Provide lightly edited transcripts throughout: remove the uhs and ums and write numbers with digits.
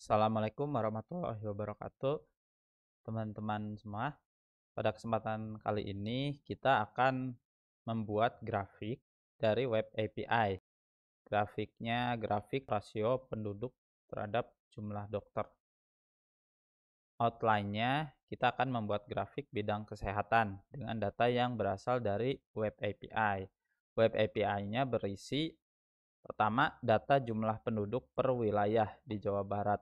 Assalamualaikum warahmatullahi wabarakatuh, teman-teman semua. Pada kesempatan kali ini, kita akan membuat grafik dari web API. Grafiknya grafik rasio penduduk terhadap jumlah dokter. Outline-nya, kita akan membuat grafik bidang kesehatan dengan data yang berasal dari web API. Web API-nya berisi pertama, data jumlah penduduk per wilayah di Jawa Barat.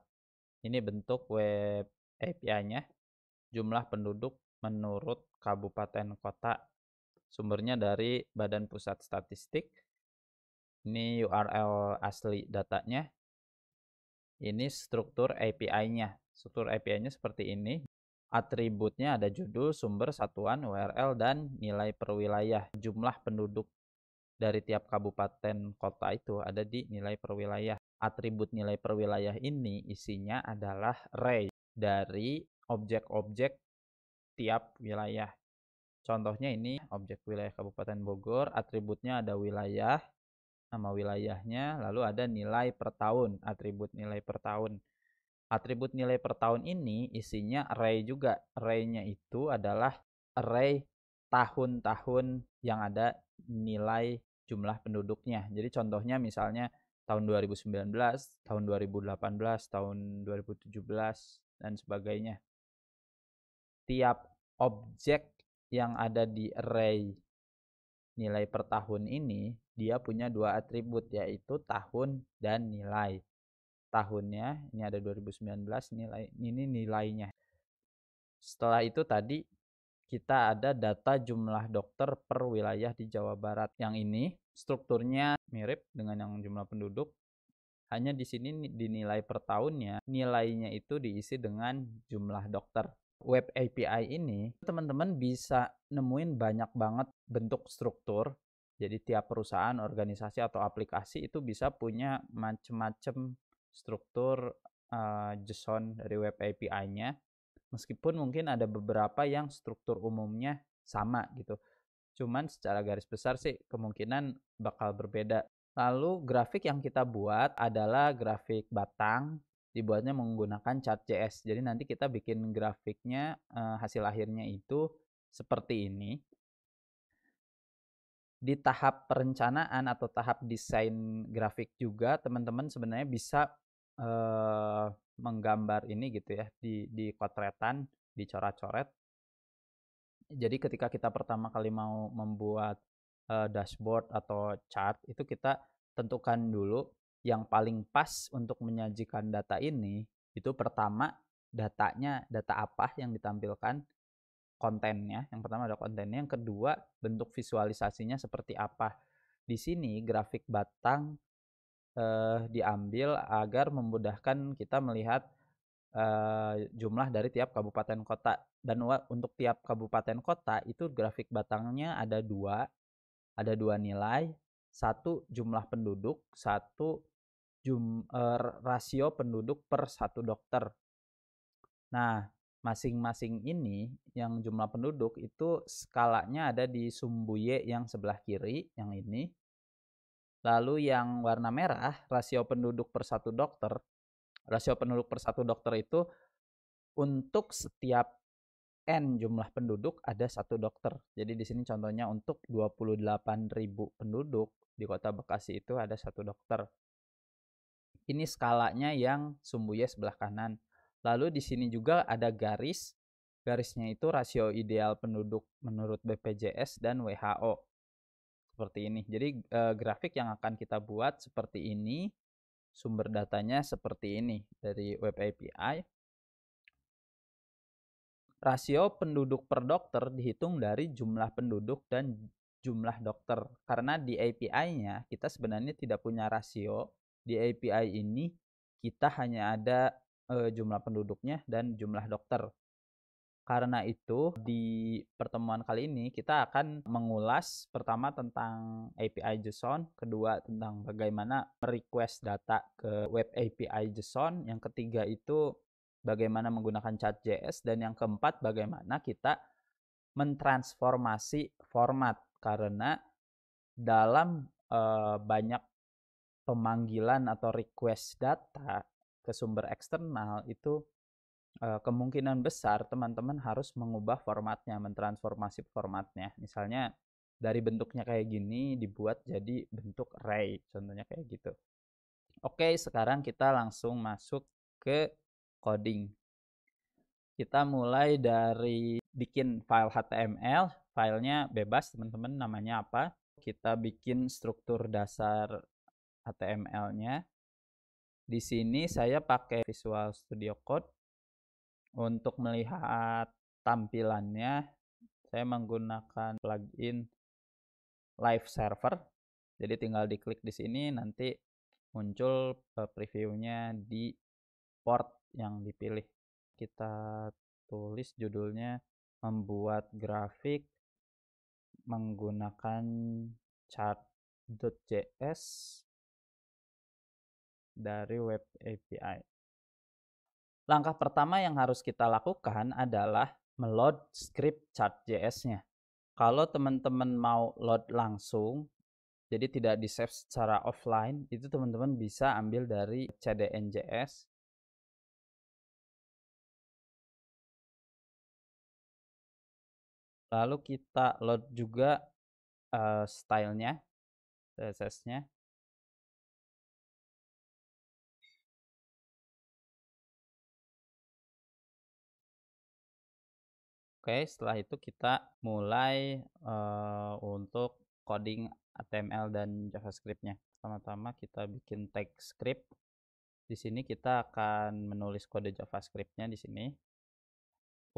Ini bentuk web API-nya. Jumlah penduduk menurut kabupaten kota. Sumbernya dari Badan Pusat Statistik. Ini URL asli datanya. Ini struktur API-nya. Struktur API-nya seperti ini. Atributnya ada judul, sumber, satuan, URL, dan nilai per wilayah. Jumlah penduduk dari tiap kabupaten kota itu ada di nilai per wilayah. Atribut nilai per wilayah ini isinya adalah array dari objek-objek tiap wilayah. Contohnya ini objek wilayah Kabupaten Bogor, atributnya ada wilayah, nama wilayahnya, lalu ada nilai per tahun, atribut nilai per tahun. Atribut nilai per tahun ini isinya array juga. Array-nya itu adalah array tahun-tahun yang ada nilai jumlah penduduknya. Jadi contohnya misalnya tahun 2019, tahun 2018, tahun 2017, dan sebagainya. Tiap objek yang ada di array nilai per tahun ini, dia punya dua atribut, yaitu tahun dan nilai. Tahunnya, ini ada 2019, ini nilainya. Setelah itu tadi kita ada data jumlah dokter per wilayah di Jawa Barat. Yang ini strukturnya mirip dengan yang jumlah penduduk, hanya di sini dinilai per tahunnya, nilainya itu diisi dengan jumlah dokter. Web API ini teman-teman bisa nemuin banyak banget bentuk struktur. Jadi tiap perusahaan, organisasi, atau aplikasi itu bisa punya macam-macam struktur JSON dari web API-nya. Meskipun mungkin ada beberapa yang struktur umumnya sama gitu. Cuman secara garis besar sih kemungkinan bakal berbeda. Lalu grafik yang kita buat adalah grafik batang, dibuatnya menggunakan Chart.js. Jadi nanti kita bikin grafiknya, hasil akhirnya itu seperti ini. Di tahap perencanaan atau tahap desain grafik juga teman-teman sebenarnya bisa menggambar ini gitu ya, di kotretan, dicoret-coret. Jadi ketika kita pertama kali mau membuat dashboard atau chart, itu kita tentukan dulu yang paling pas untuk menyajikan data ini. Itu pertama, datanya, data apa yang ditampilkan, kontennya. Yang pertama ada kontennya, yang kedua bentuk visualisasinya seperti apa. Di sini grafik batang diambil agar memudahkan kita melihat jumlah dari tiap kabupaten kota. Dan untuk tiap kabupaten kota itu grafik batangnya ada dua nilai, satu jumlah penduduk, satu rasio penduduk per satu dokter. Nah, masing-masing ini yang jumlah penduduk itu skalanya ada di Sumbuye yang sebelah kiri, yang ini. Lalu yang warna merah, rasio penduduk per satu dokter. Rasio penduduk per satu dokter itu untuk setiap N jumlah penduduk ada satu dokter. Jadi di sini contohnya untuk 28.000 penduduk di Kota Bekasi itu ada satu dokter. Ini skalanya yang Sumbuye sebelah kanan. Lalu di sini juga ada garis. Garisnya itu rasio ideal penduduk menurut BPJS dan WHO. Seperti ini. Jadi grafik yang akan kita buat seperti ini. Sumber datanya seperti ini dari web API. Rasio penduduk per dokter dihitung dari jumlah penduduk dan jumlah dokter. Karena di API-nya kita sebenarnya tidak punya rasio. Di API ini kita hanya ada jumlah penduduknya dan jumlah dokter. Karena itu di pertemuan kali ini kita akan mengulas pertama tentang API JSON, kedua tentang bagaimana request data ke web API JSON, yang ketiga itu bagaimana menggunakan Chart.js, dan yang keempat bagaimana kita mentransformasi format. Karena dalam banyak pemanggilan atau request data ke sumber eksternal itu kemungkinan besar teman-teman harus mengubah formatnya, mentransformasi formatnya. Misalnya dari bentuknya kayak gini dibuat jadi bentuk array, contohnya kayak gitu. Oke, sekarang kita langsung masuk ke coding. Kita mulai dari bikin file HTML, filenya bebas teman-teman, namanya apa. Kita bikin struktur dasar HTML-nya. Di sini saya pakai Visual Studio Code. Untuk melihat tampilannya, saya menggunakan plugin Live Server. Jadi tinggal diklik di sini, nanti muncul previewnya di port yang dipilih. Kita tulis judulnya membuat grafik menggunakan chart.js dari web API. Langkah pertama yang harus kita lakukan adalah meload script chart.js-nya. Kalau teman-teman mau load langsung, jadi tidak di-save secara offline, itu teman-teman bisa ambil dari CDN.js. Lalu kita load juga stylenya, CSS-nya. Oke, setelah itu kita mulai untuk coding HTML dan JavaScript-nya. Pertama-tama kita bikin tag script. Di sini kita akan menulis kode JavaScript-nya di sini.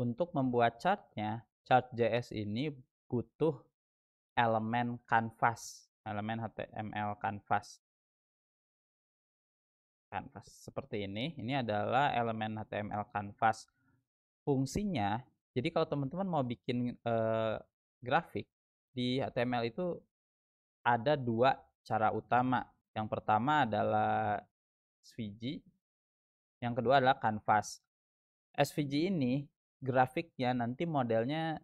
Untuk membuat chart-nya, chart.js ini butuh elemen canvas, elemen HTML canvas. Canvas seperti ini. Ini adalah elemen HTML canvas. Fungsinya, jadi kalau teman-teman mau bikin grafik di HTML itu ada dua cara utama. Yang pertama adalah SVG, yang kedua adalah canvas. SVG ini grafiknya nanti modelnya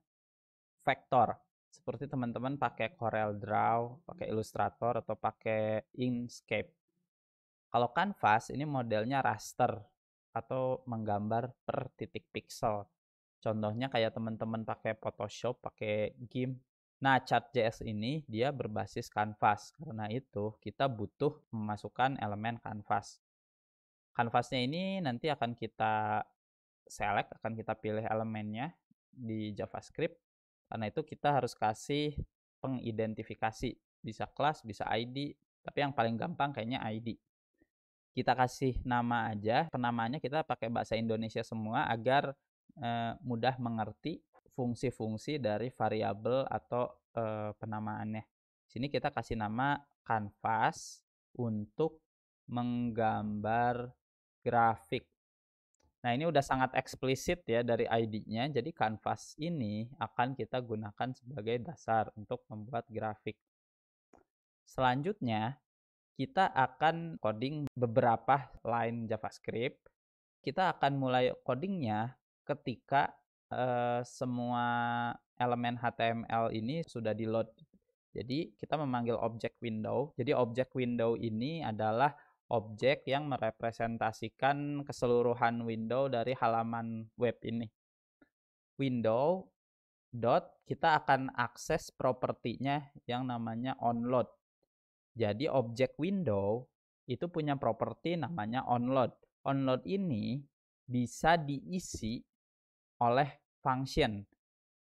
vektor. Seperti teman-teman pakai Corel Draw, pakai Illustrator, atau pakai Inkscape. Kalau canvas ini modelnya raster atau menggambar per titik pixel. Contohnya kayak teman-teman pakai Photoshop, pakai GIMP. Nah, Chart.js ini dia berbasis canvas. Karena itu kita butuh memasukkan elemen canvas. Canvasnya ini nanti akan kita select, akan kita pilih elemennya di JavaScript. Karena itu kita harus kasih pengidentifikasi. Bisa kelas, bisa ID, tapi yang paling gampang kayaknya ID. Kita kasih nama aja, penamaannya kita pakai bahasa Indonesia semua agar mudah mengerti fungsi-fungsi dari variabel atau penamaannya. Sini kita kasih nama canvas untuk menggambar grafik. Nah, ini udah sangat eksplisit ya dari ID-nya. Jadi canvas ini akan kita gunakan sebagai dasar untuk membuat grafik. Selanjutnya, kita akan coding beberapa line JavaScript. Kita akan mulai codingnya ketika semua elemen HTML ini sudah di-load. Jadi kita memanggil object window. Jadi object window ini adalah objek yang merepresentasikan keseluruhan window dari halaman web ini. Window dot kita akan akses propertinya yang namanya onload. Jadi objek window itu punya properti namanya onload. Onload ini bisa diisi oleh function.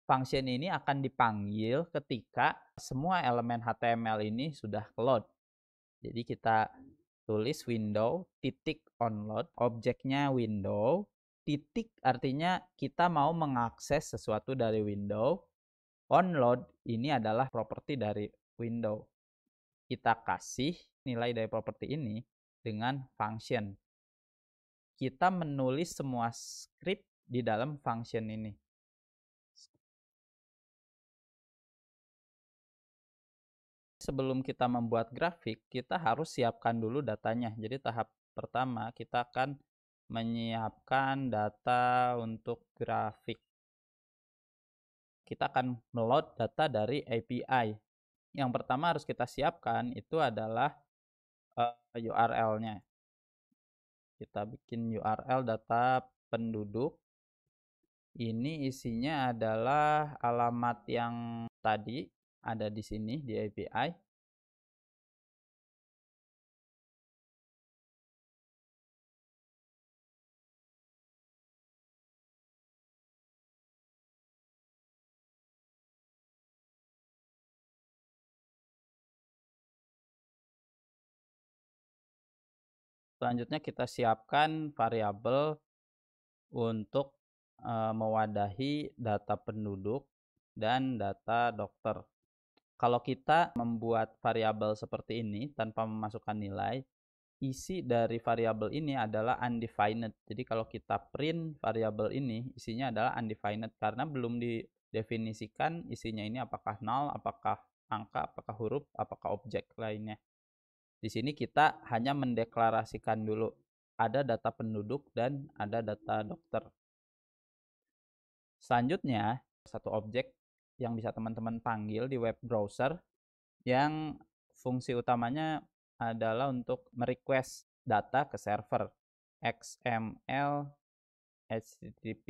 Function ini akan dipanggil ketika semua elemen HTML ini sudah load. Jadi kita tulis window titik onload, objeknya window, titik artinya kita mau mengakses sesuatu dari window. Onload ini adalah properti dari window. Kita kasih nilai dari properti ini dengan function. Kita menulis semua script di dalam function ini. Sebelum kita membuat grafik, kita harus siapkan dulu datanya. Jadi tahap pertama kita akan menyiapkan data untuk grafik. Kita akan meload data dari API. Yang pertama harus kita siapkan itu adalah URL-nya. Kita bikin URL data penduduk. Ini isinya adalah alamat yang tadi ada di sini di API. Selanjutnya kita siapkan variabel untuk mewadahi data penduduk dan data dokter. Kalau kita membuat variabel seperti ini tanpa memasukkan nilai, isi dari variabel ini adalah undefined. Jadi kalau kita print variabel ini, isinya adalah undefined karena belum didefinisikan isinya ini apakah null, apakah angka, apakah huruf, apakah objek lainnya. Di sini kita hanya mendeklarasikan dulu ada data penduduk dan ada data dokter. Selanjutnya, satu objek yang bisa teman-teman panggil di web browser yang fungsi utamanya adalah untuk merequest data ke server. XML HTTP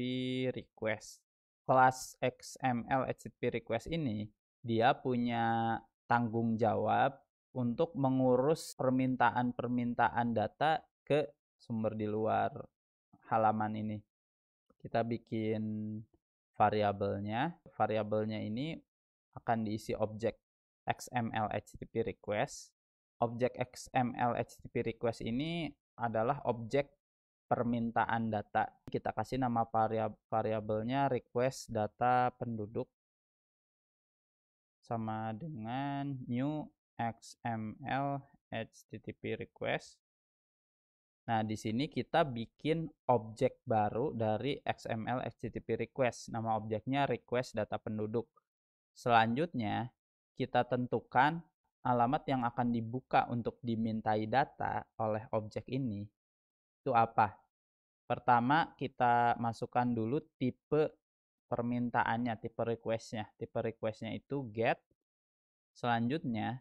request. Kelas XML HTTP request ini dia punya tanggung jawab untuk mengurus permintaan-permintaan data ke sumber di luar halaman ini. Kita bikin variabelnya. Variabelnya ini akan diisi objek XML HTTP request. Objek XML HTTP request ini adalah objek permintaan data. Kita kasih nama variabelnya request data penduduk sama dengan new XML HTTP request. Nah, di sini kita bikin objek baru dari XML HTTP request. Nama objeknya request data penduduk. Selanjutnya, kita tentukan alamat yang akan dibuka untuk dimintai data oleh objek ini. Itu apa? Pertama, kita masukkan dulu tipe permintaannya, tipe requestnya. Tipe requestnya itu get. Selanjutnya,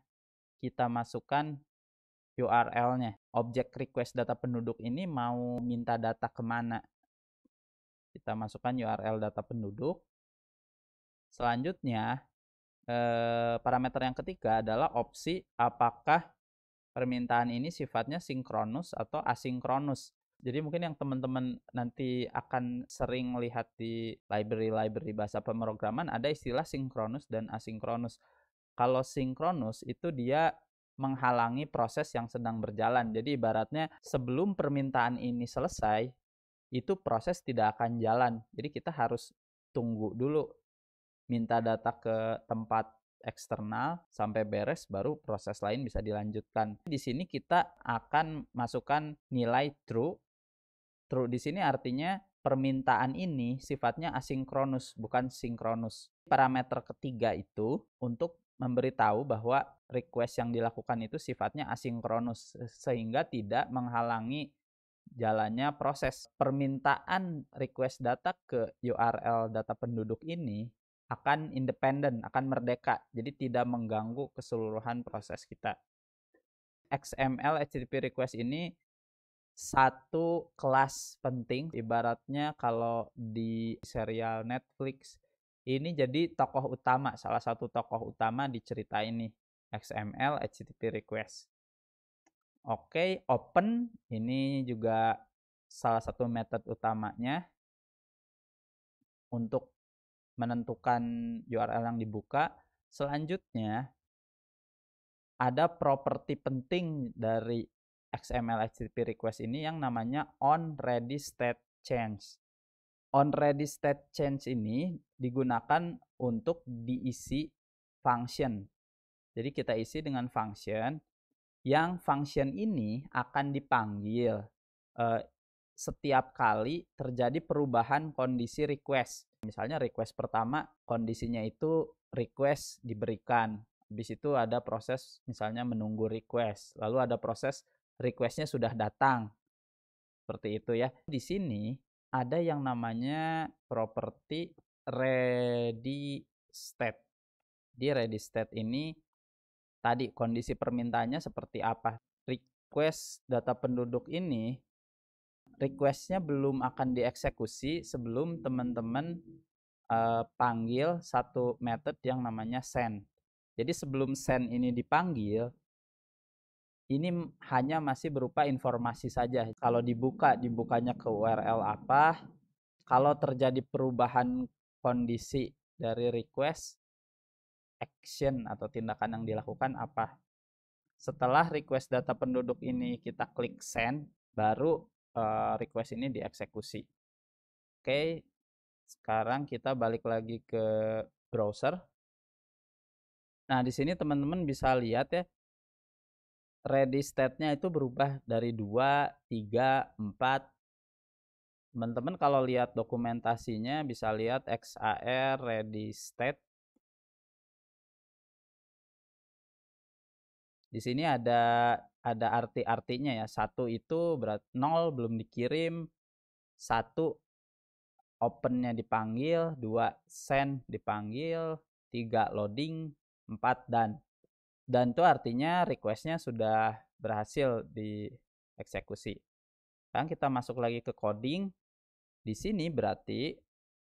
kita masukkan URL-nya. Objek request data penduduk ini mau minta data kemana? Kita masukkan URL data penduduk. Selanjutnya, parameter yang ketiga adalah opsi apakah permintaan ini sifatnya sinkronus atau asinkronus. Jadi mungkin yang teman-teman nanti akan sering lihat di library bahasa pemrograman ada istilah sinkronus dan asinkronus. Kalau sinkronus itu dia menghalangi proses yang sedang berjalan. Jadi ibaratnya sebelum permintaan ini selesai, itu proses tidak akan jalan. Jadi kita harus tunggu dulu, minta data ke tempat eksternal sampai beres baru proses lain bisa dilanjutkan. Di sini kita akan masukkan nilai true. True di sini artinya permintaan ini sifatnya asinkronus, bukan sinkronus. Parameter ketiga itu untuk memberitahu bahwa request yang dilakukan itu sifatnya asinkronus sehingga tidak menghalangi jalannya proses. Permintaan request data ke URL data penduduk ini akan independen, akan merdeka, jadi tidak mengganggu keseluruhan proses kita. XML HTTP request ini satu kelas penting, ibaratnya kalau di serial Netflix ini jadi tokoh utama, salah satu tokoh utama di cerita ini, XML HTTP request. Oke, open ini juga salah satu metode utamanya untuk menentukan URL yang dibuka. Selanjutnya, ada properti penting dari XML HTTP request ini yang namanya onReadyStateChange. OnReadyStateChange ini digunakan untuk diisi function. Jadi kita isi dengan function yang function ini akan dipanggil setiap kali terjadi perubahan kondisi request. Misalnya request pertama kondisinya itu request diberikan. Habis itu ada proses misalnya menunggu request. Lalu ada proses requestnya sudah datang. Seperti itu ya. Di sini ada yang namanya property ready state. Di ready state ini tadi kondisi permintaannya seperti apa. Request data penduduk ini requestnya belum akan dieksekusi sebelum teman-teman panggil satu method yang namanya send. Jadi sebelum send ini dipanggil, ini hanya masih berupa informasi saja. Kalau dibukanya ke URL apa, kalau terjadi perubahan kondisi dari request, action atau tindakan yang dilakukan apa. Setelah request data penduduk ini kita klik send, baru request ini dieksekusi. Oke, sekarang kita balik lagi ke browser. Nah, di sini teman-teman bisa lihat ya, ready state-nya itu berubah dari 2, 3, 4. Teman-teman kalau lihat dokumentasinya bisa lihat XAR ready state. Di sini ada arti-artinya ya. 1 itu berat 0 belum dikirim, 1 open-nya dipanggil, 2 send dipanggil, 3 loading, 4 done. Dan itu artinya request-nya sudah berhasil dieksekusi. Sekarang kita masuk lagi ke coding. Di sini berarti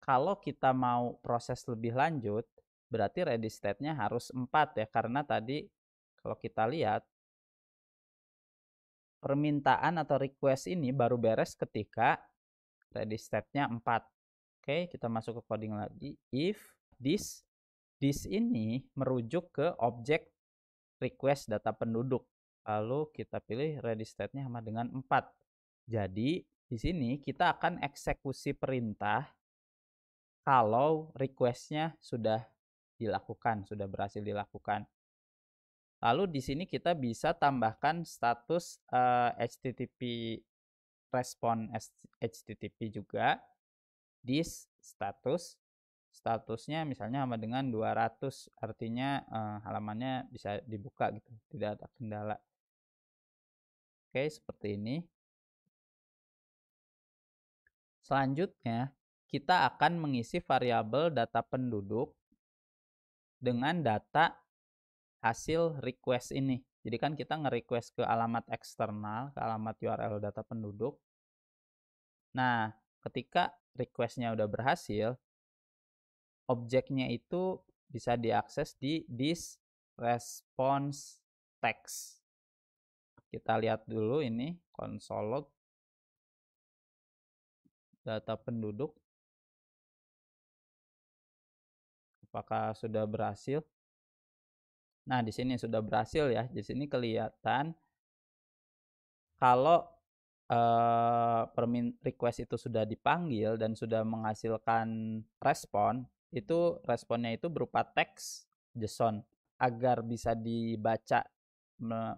kalau kita mau proses lebih lanjut, berarti ready state-nya harus 4 ya, karena tadi kalau kita lihat permintaan atau request ini baru beres ketika ready state-nya 4. Oke, kita masuk ke coding lagi. If this ini merujuk ke objek request data penduduk. Lalu kita pilih ready state-nya sama dengan 4. Jadi, di sini kita akan eksekusi perintah kalau request-nya sudah dilakukan, sudah berhasil dilakukan. Lalu di sini kita bisa tambahkan status HTTP respon HTTP juga. This statusnya misalnya sama dengan 200, artinya halamannya bisa dibuka gitu, tidak ada kendala. Oke, seperti ini. Selanjutnya, kita akan mengisi variabel data penduduk dengan data hasil request ini. Jadi kan kita nge-request ke alamat eksternal, ke alamat URL data penduduk. Nah, ketika requestnya udah berhasil, objeknya itu bisa diakses di this response text. Kita lihat dulu ini console log data penduduk. Apakah sudah berhasil? Nah, di sini sudah berhasil ya. Di sini kelihatan kalau request itu sudah dipanggil dan sudah menghasilkan respon, itu responnya itu berupa teks JSON. Agar bisa dibaca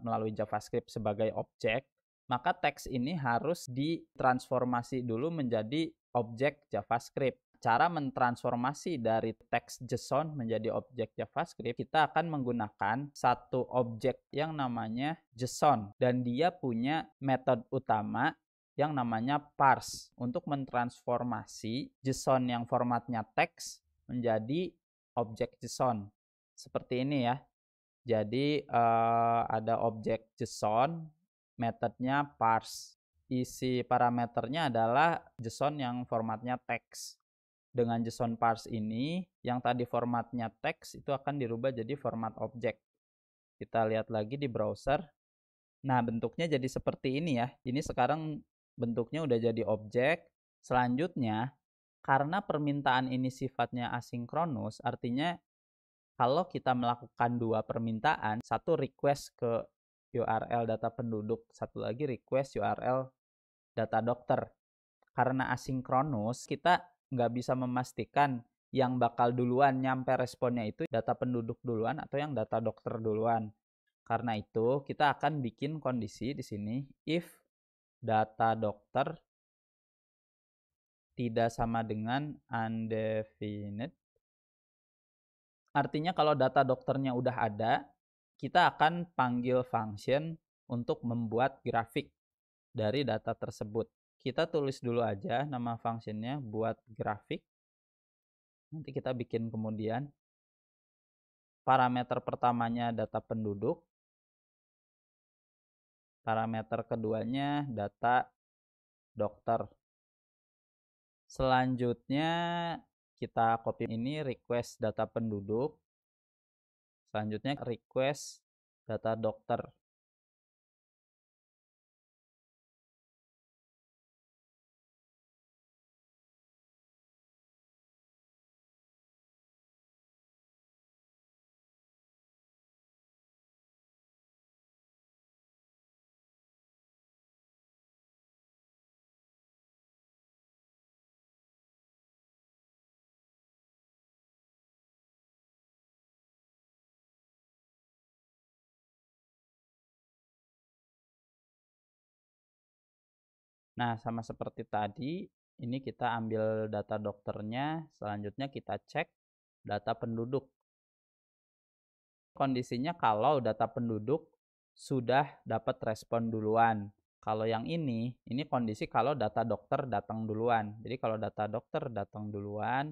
melalui JavaScript sebagai objek, maka teks ini harus ditransformasi dulu menjadi objek JavaScript. Cara mentransformasi dari teks JSON menjadi objek JavaScript, kita akan menggunakan satu objek yang namanya JSON, dan dia punya metode utama yang namanya parse untuk mentransformasi JSON yang formatnya teks menjadi objek JSON. Seperti ini ya. Jadi ada objek JSON, metodenya parse. Isi parameternya adalah JSON yang formatnya teks. Dengan JSON parse ini, yang tadi formatnya teks itu akan dirubah jadi format objek. Kita lihat lagi di browser. Nah, bentuknya jadi seperti ini ya. Ini sekarang bentuknya udah jadi objek. Selanjutnya, karena permintaan ini sifatnya asinkronus, artinya kalau kita melakukan 2 permintaan, satu request ke URL data penduduk, satu lagi request URL data dokter. Karena asinkronus, kita nggak bisa memastikan yang bakal duluan nyampe responnya itu data penduduk duluan atau yang data dokter duluan. Karena itu, kita akan bikin kondisi di sini if data dokter tidak sama dengan undefined. Artinya kalau data dokternya udah ada, kita akan panggil function untuk membuat grafik dari data tersebut. Kita tulis dulu aja nama functionnya buat grafik. Nanti kita bikin kemudian. Parameter pertamanya data penduduk. Parameter keduanya data dokter. Selanjutnya kita copy ini request data penduduk. Selanjutnya request data dokter. Nah, sama seperti tadi, ini kita ambil data dokternya, selanjutnya kita cek data penduduk. Kondisinya kalau data penduduk sudah dapat respon duluan. Kalau yang ini kondisi kalau data dokter datang duluan. Jadi kalau data dokter datang duluan,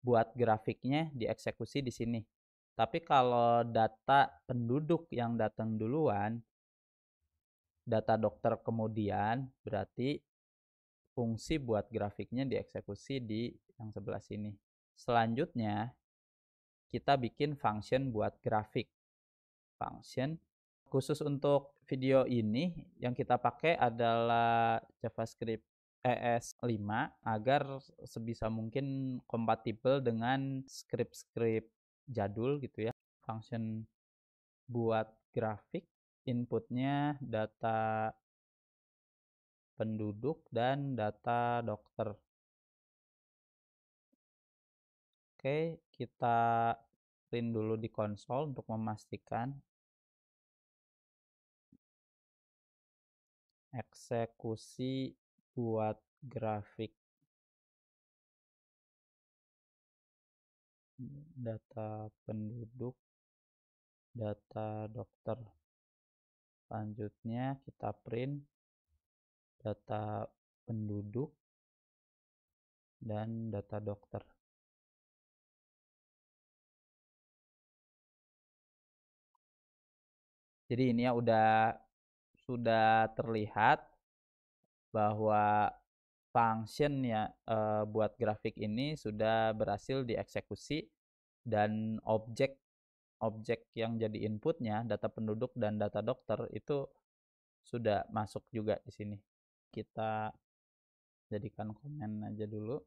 buat grafiknya dieksekusi di sini. Tapi kalau data penduduk yang datang duluan, data dokter kemudian, berarti fungsi buat grafiknya dieksekusi di yang sebelah sini. Selanjutnya, kita bikin function buat grafik. Function khusus untuk video ini yang kita pakai adalah JavaScript ES5 agar sebisa mungkin kompatibel dengan script-script jadul gitu ya. Function buat grafik, inputnya data penduduk dan data dokter. Oke, kita print dulu di konsol untuk memastikan. Eksekusi buat grafik. Data penduduk, data dokter. Selanjutnya kita print data penduduk dan data dokter. Jadi ini ya sudah terlihat bahwa function ya buat grafik ini sudah berhasil dieksekusi dan objek yang jadi inputnya data penduduk dan data dokter itu sudah masuk juga di sini. Kita jadikan komen aja dulu.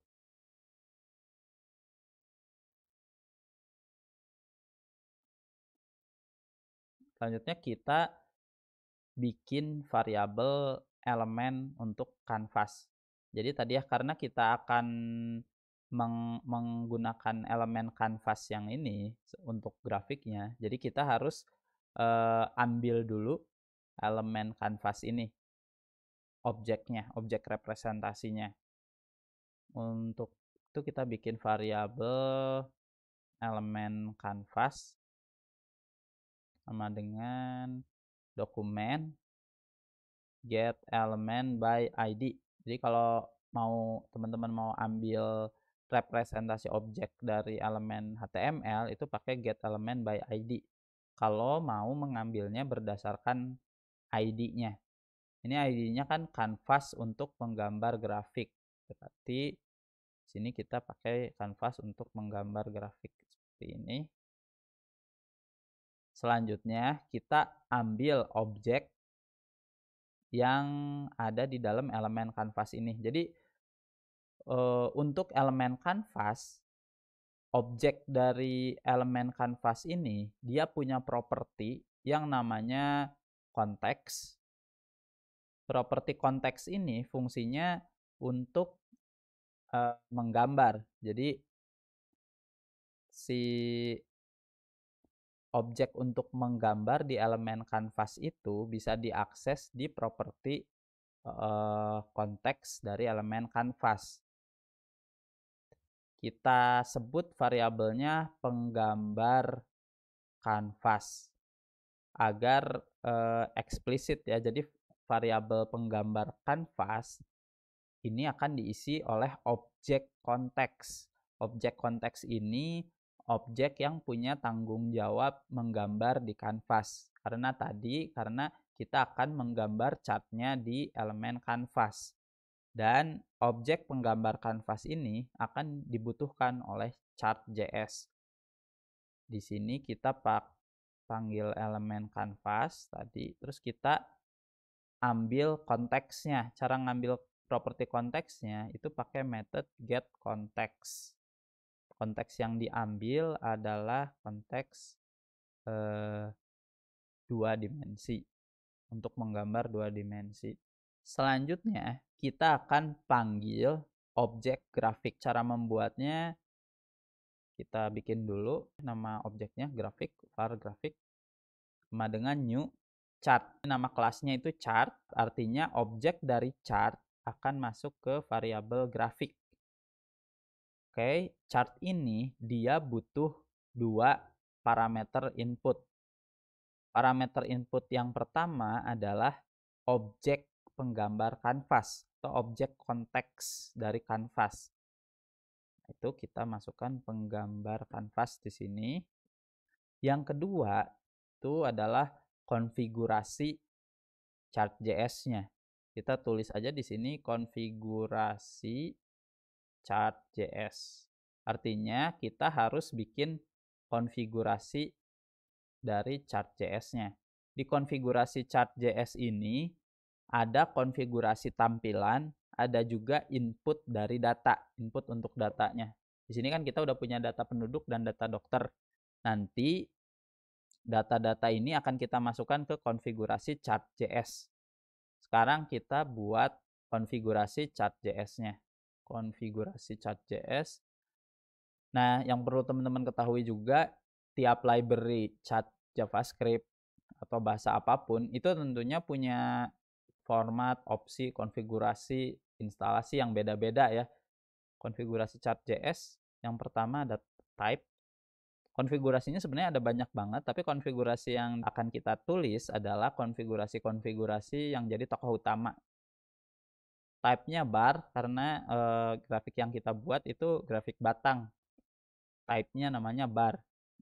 Selanjutnya kita bikin variabel elemen untuk kanvas. Jadi tadi ya karena kita akan menggunakan elemen kanvas yang ini untuk grafiknya, jadi kita harus ambil dulu elemen kanvas ini, objeknya, objek representasinya. Untuk itu kita bikin variabel elemen kanvas sama dengan dokumen get element by ID. Jadi kalau teman-teman mau ambil representasi objek dari elemen HTML itu pakai get element by ID. Kalau mau mengambilnya berdasarkan ID-nya. Ini ID-nya kan kanvas untuk menggambar grafik. Berarti sini kita pakai kanvas untuk menggambar grafik seperti ini. Selanjutnya kita ambil objek yang ada di dalam elemen kanvas ini. Jadi untuk elemen kanvas, objek dari elemen kanvas ini dia punya properti yang namanya konteks. Properti konteks ini fungsinya untuk menggambar. Jadi si objek untuk menggambar di elemen kanvas itu bisa diakses di properti konteks dari elemen kanvas. Kita sebut variabelnya penggambar kanvas agar eksplisit ya. Jadi variabel penggambar kanvas ini akan diisi oleh objek konteks. Objek konteks ini objek yang punya tanggung jawab menggambar di kanvas. Karena kita akan menggambar chartnya di elemen kanvas. Dan objek penggambar kanvas ini akan dibutuhkan oleh chart.js. Di sini kita panggil elemen kanvas tadi, terus kita ambil konteksnya. Cara ngambil properti konteksnya itu pakai method getContext. Konteks yang diambil adalah konteks 2 dimensi, untuk menggambar 2 dimensi. Selanjutnya, kita akan panggil objek grafik. Cara membuatnya, kita bikin dulu nama objeknya grafik, var grafik, sama dengan new chart. Nama kelasnya itu chart, artinya objek dari chart akan masuk ke variabel grafik. Oke, chart ini dia butuh 2 parameter input. Parameter input yang pertama adalah objek penggambar kanvas atau objek konteks dari kanvas. Itu kita masukkan penggambar kanvas di sini. Yang kedua itu adalah konfigurasi chart.js-nya. Kita tulis aja di sini konfigurasi chart.js. Artinya kita harus bikin konfigurasi dari chart.js-nya. Di konfigurasi chart.js ini ada konfigurasi tampilan, ada juga input dari data, input untuk datanya. Di sini kan kita udah punya data penduduk dan data dokter. Nanti data-data ini akan kita masukkan ke konfigurasi chart.js. Sekarang kita buat konfigurasi chart.js-nya. Konfigurasi chart.js. Nah, yang perlu teman-teman ketahui juga, tiap library chart JavaScript atau bahasa apapun itu tentunya punya format, opsi, konfigurasi, instalasi yang beda-beda ya. Konfigurasi chart.js yang pertama ada type. Konfigurasinya sebenarnya ada banyak banget, tapi konfigurasi yang akan kita tulis adalah konfigurasi-konfigurasi yang jadi tokoh utama. Type-nya bar karena grafik yang kita buat itu grafik batang. Type-nya namanya bar.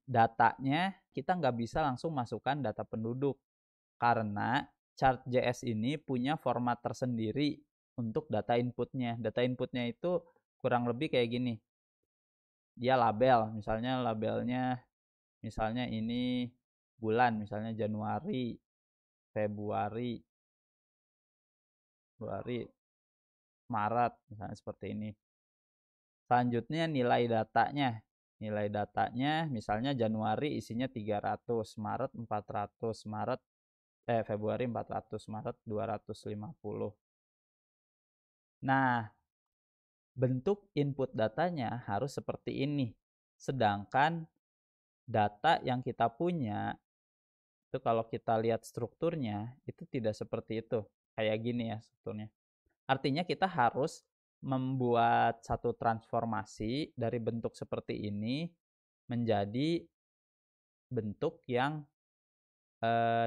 Datanya kita nggak bisa langsung masukkan data penduduk karena chart.js ini punya format tersendiri untuk data inputnya. Data inputnya itu kurang lebih kayak gini. Dia label, misalnya labelnya misalnya ini bulan, misalnya Januari, Februari, Maret, misalnya seperti ini. Selanjutnya nilai datanya. Nilai datanya misalnya Januari isinya 300, Maret 400, Februari 400, Maret 250. Nah, bentuk input datanya harus seperti ini. Sedangkan data yang kita punya itu kalau kita lihat strukturnya itu tidak seperti itu. Kayak gini ya strukturnya. Artinya kita harus membuat satu transformasi dari bentuk seperti ini menjadi bentuk yang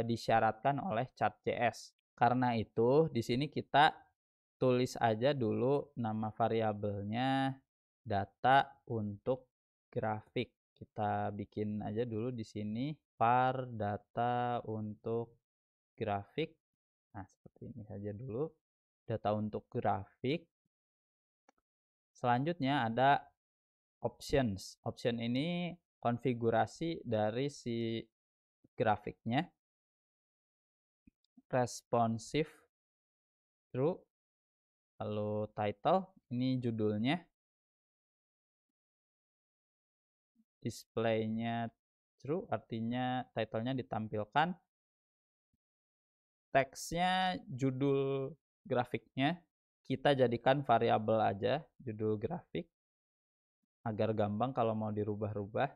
disyaratkan oleh chart.js. Karena itu di sini kita tulis aja dulu nama variabelnya data untuk grafik. Kita bikin aja dulu di sini var data untuk grafik. Nah, seperti ini saja dulu. Data untuk grafik. Selanjutnya ada options. Option ini konfigurasi dari si grafiknya. Responsive true. Lalu title, ini judulnya. Display-nya true, artinya title-nya ditampilkan. Teksnya judul grafiknya kita jadikan variabel aja, judul grafik, agar gampang kalau mau dirubah-rubah.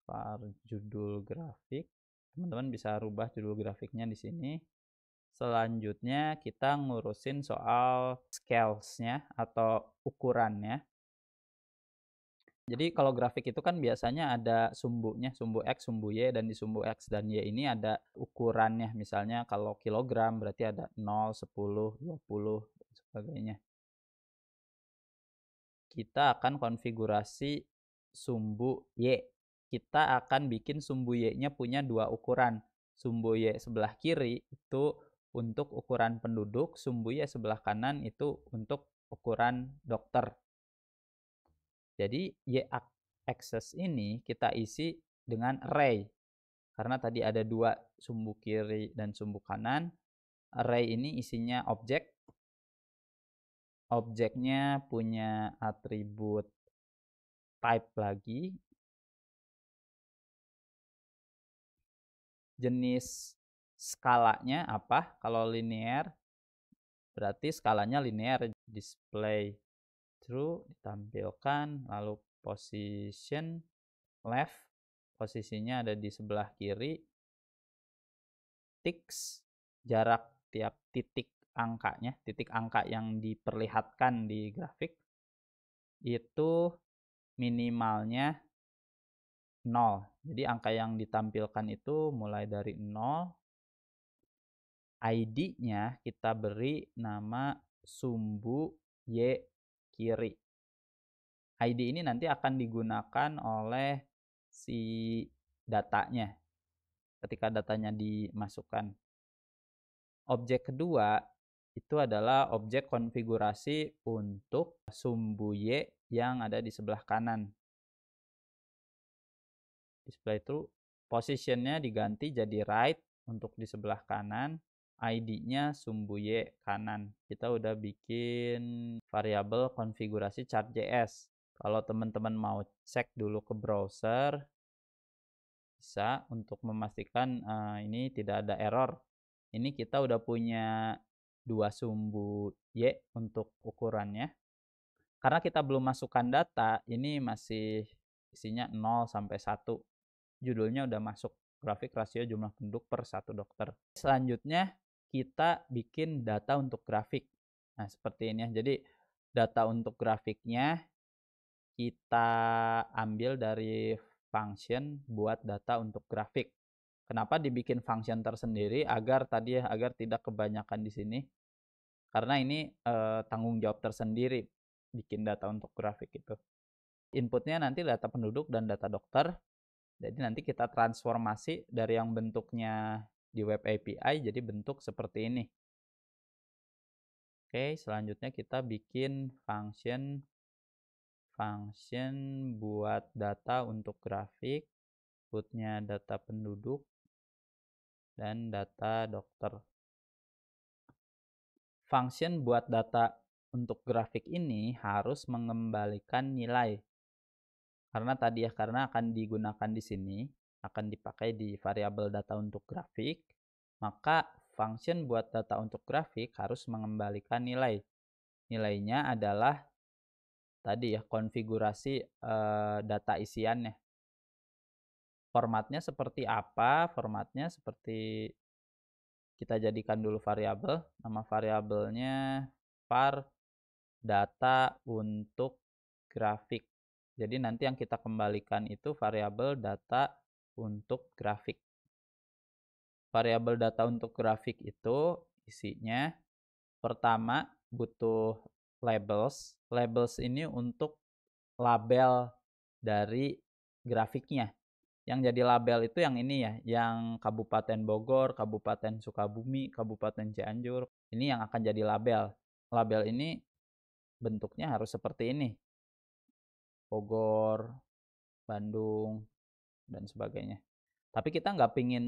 Var judul grafik, teman-teman bisa rubah judul grafiknya di sini. Selanjutnya kita ngurusin soal scales-nya atau ukurannya. Jadi kalau grafik itu kan biasanya ada sumbunya, sumbu X, sumbu Y, dan di sumbu X dan Y ini ada ukurannya. Misalnya kalau kilogram berarti ada 0, 10, 20, dan sebagainya. Kita akan konfigurasi sumbu Y. Kita akan bikin sumbu Y-nya punya 2 ukuran. Sumbu Y sebelah kiri itu untuk ukuran penduduk, sumbu Y sebelah kanan itu untuk ukuran dokter. Jadi Y-akses ini kita isi dengan array. Karena tadi ada dua, sumbu kiri dan sumbu kanan. Array ini isinya objek. Objeknya punya atribut type lagi. Jenis skalanya apa? Kalau linear, berarti skalanya linear. Display true ditampilkan, lalu position left, posisinya ada di sebelah kiri. Ticks, jarak tiap titik angkanya, titik angka yang diperlihatkan di grafik itu minimalnya 0. Jadi angka yang ditampilkan itu mulai dari 0. ID-nya kita beri nama sumbu Y kiri. ID ini nanti akan digunakan oleh si datanya ketika datanya dimasukkan. Objek kedua itu adalah objek konfigurasi untuk sumbu Y yang ada di sebelah kanan. Display true, positionnya diganti jadi right untuk di sebelah kanan, ID-nya sumbu Y kanan. Kita udah bikin variabel konfigurasi chart.js. Kalau teman-teman mau cek dulu ke browser, bisa untuk memastikan ini tidak ada error. Ini kita udah punya dua sumbu Y untuk ukurannya. Karena kita belum masukkan data, ini masih isinya 0 sampai 1. Judulnya udah masuk, grafik rasio jumlah penduduk per 1 dokter. Selanjutnya kita bikin data untuk grafik. Nah, seperti ini ya. Jadi data untuk grafiknya kita ambil dari function buat data untuk grafik. Kenapa dibikin function tersendiri? Agar tidak kebanyakan di sini. Karena ini tanggung jawab tersendiri bikin data untuk grafik itu. Inputnya nanti data penduduk dan data dokter. Jadi nanti kita transformasi dari yang bentuknya di web API jadi bentuk seperti ini. Oke, selanjutnya kita bikin function buat data untuk grafik. Inputnya data penduduk dan data dokter. Function buat data untuk grafik ini harus mengembalikan nilai. Karena akan digunakan di sini, akan dipakai di variabel data untuk grafik, maka function buat data untuk grafik harus mengembalikan nilai. Nilainya adalah tadi ya, konfigurasi data isiannya. Formatnya seperti apa? Formatnya seperti kita jadikan dulu variabel. Nama variabelnya var data untuk grafik. Jadi nanti yang kita kembalikan itu variabel data untuk grafik. Variabel data untuk grafik itu isinya pertama butuh labels. Labels ini untuk label dari grafiknya. Yang jadi label itu yang ini ya, yang Kabupaten Bogor, Kabupaten Sukabumi, Kabupaten Cianjur. Ini yang akan jadi label. Label ini bentuknya harus seperti ini. Bogor, Bandung, dan sebagainya. Tapi kita nggak pingin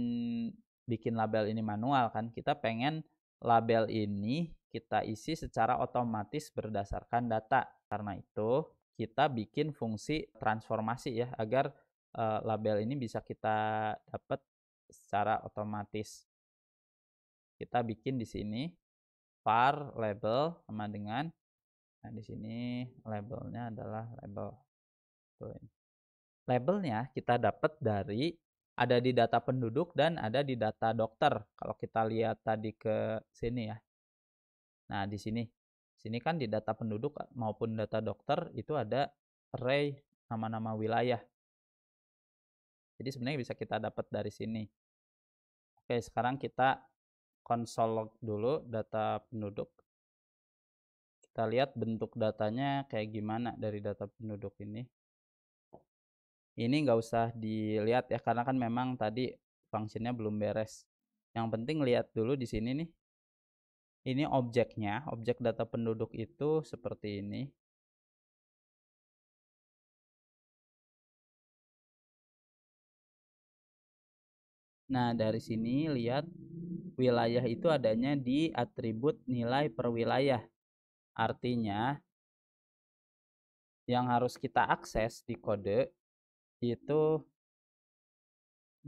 bikin label ini manual kan. Kita pengen label ini kita isi secara otomatis berdasarkan data. Karena itu kita bikin fungsi transformasi ya, agar label ini bisa kita dapat secara otomatis. Kita bikin di sini var label sama dengan, nah di sini labelnya adalah label. Labelnya kita dapat dari ada di data penduduk dan ada di data dokter. Kalau kita lihat tadi ke sini ya. Nah, di sini. Sini kan di data penduduk maupun data dokter itu ada array nama-nama wilayah. Jadi sebenarnya bisa kita dapat dari sini. Oke, sekarang kita console log dulu data penduduk. Kita lihat bentuk datanya kayak gimana dari data penduduk ini. Ini nggak usah dilihat ya, karena kan memang tadi fungsinya belum beres. Yang penting lihat dulu di sini nih. Ini objeknya, objek data penduduk itu seperti ini. Nah, dari sini lihat wilayah itu adanya di atribut nilai per wilayah. Artinya, yang harus kita akses di kode itu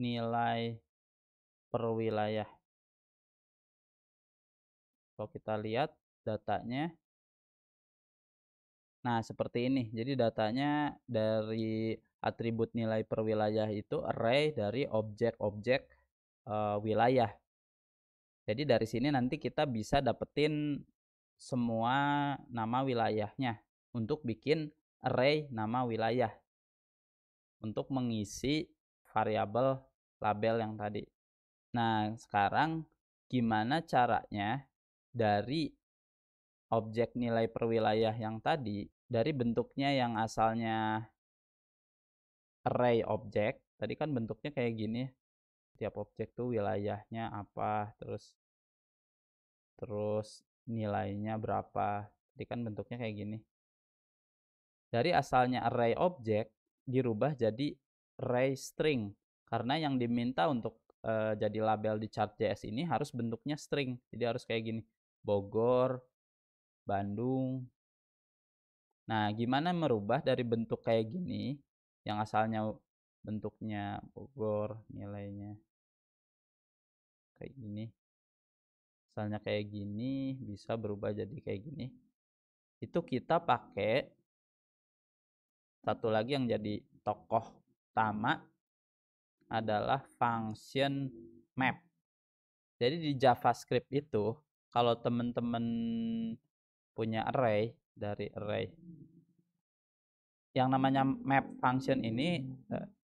nilai per wilayah. Kalau kita lihat datanya, nah seperti ini. Jadi datanya dari atribut nilai per wilayah itu array dari objek-objek wilayah. Jadi dari sini nanti kita bisa dapetin semua nama wilayahnya untuk bikin array nama wilayah untuk mengisi variabel label yang tadi. Nah, sekarang gimana caranya dari objek nilai per wilayah yang tadi, dari bentuknya yang asalnya array objek, tadi kan bentuknya kayak gini, tiap objek tuh wilayahnya apa, terus nilainya berapa, tadi kan bentuknya kayak gini. Dari asalnya array objek dirubah jadi array string, karena yang diminta untuk jadi label di chart.js ini harus bentuknya string, jadi harus kayak gini, Bogor, Bandung. Nah, gimana merubah dari bentuk kayak gini, yang asalnya bentuknya Bogor, nilainya kayak gini, asalnya kayak gini, bisa berubah jadi kayak gini. Itu kita pakai satu lagi yang jadi tokoh utama adalah function map. Jadi di JavaScript itu, kalau teman-teman punya array, dari array yang namanya map function ini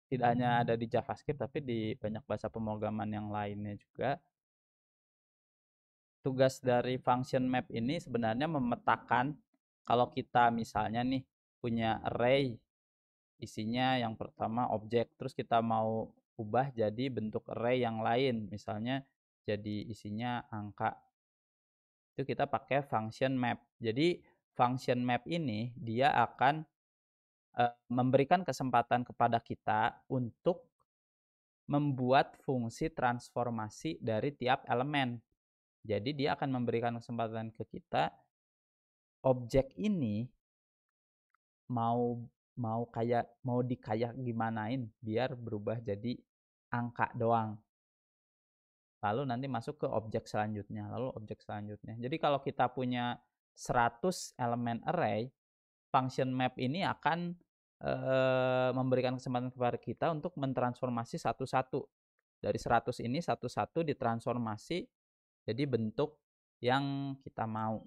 tidak hanya ada di JavaScript tapi di banyak bahasa pemrograman yang lainnya juga. Tugas dari function map ini sebenarnya memetakan kalau kita misalnya nih punya array isinya yang pertama objek, terus kita mau ubah jadi bentuk array yang lain, misalnya jadi isinya angka, itu kita pakai function map. Jadi function map ini dia akan memberikan kesempatan kepada kita untuk membuat fungsi transformasi dari tiap elemen. Jadi dia akan memberikan kesempatan ke kita, objek ini mau dikayak gimanain biar berubah jadi angka doang. Lalu nanti masuk ke objek selanjutnya, lalu objek selanjutnya. Jadi kalau kita punya 100 elemen array, function map ini akan memberikan kesempatan kepada kita untuk mentransformasi satu-satu. Dari 100 ini satu-satu ditransformasi jadi bentuk yang kita mau.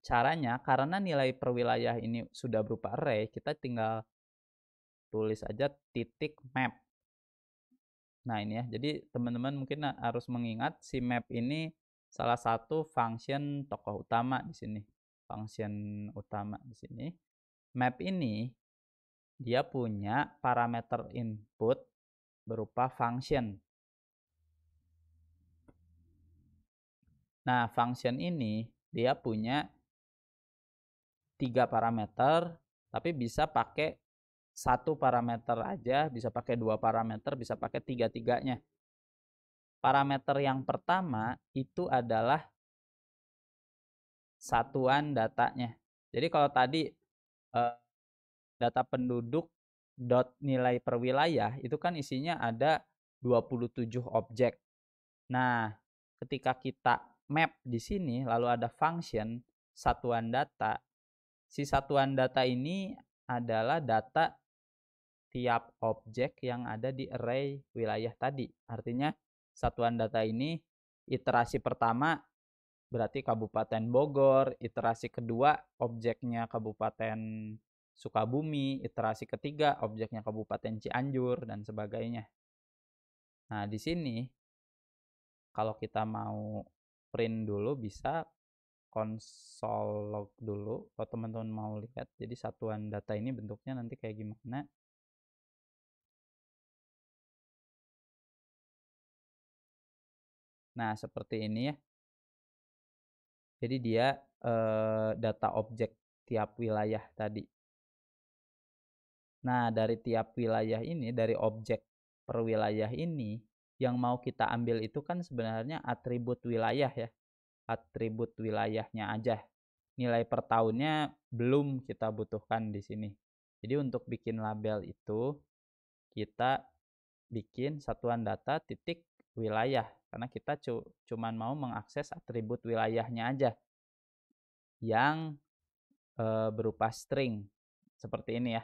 Caranya, karena nilai per wilayah ini sudah berupa array, kita tinggal tulis aja titik map. Nah ini ya, jadi teman-teman mungkin harus mengingat si map ini salah satu function tokoh utama di sini. Function utama di sini. Map ini dia punya parameter input berupa function. Nah, function ini dia punya 3 parameter, tapi bisa pakai satu parameter aja, bisa pakai 2 parameter, bisa pakai tiga-tiganya. Parameter yang pertama itu adalah satuan datanya. Jadi kalau tadi data penduduk dot nilai per wilayah itu kan isinya ada 27 objek. Nah, ketika kita map di sini lalu ada function satuan data, si satuan data ini adalah data tiap objek yang ada di array wilayah tadi. Artinya satuan data ini iterasi pertama berarti Kabupaten Bogor, iterasi kedua objeknya Kabupaten Sukabumi, iterasi ketiga objeknya Kabupaten Cianjur dan sebagainya. Nah, di sini kalau kita mau print dulu bisa console log dulu kalau teman-teman mau lihat. Jadi satuan data ini bentuknya nanti kayak gimana. Nah, seperti ini ya. Jadi dia data objek tiap wilayah tadi. Nah, dari tiap wilayah ini, dari objek per wilayah ini, yang mau kita ambil itu kan sebenarnya atribut wilayah ya. Atribut wilayahnya aja. Nilai per tahunnya belum kita butuhkan di sini. Jadi untuk bikin label itu, kita bikin satuan data titik wilayah. Karena kita cuman mau mengakses atribut wilayahnya aja yang berupa string seperti ini ya.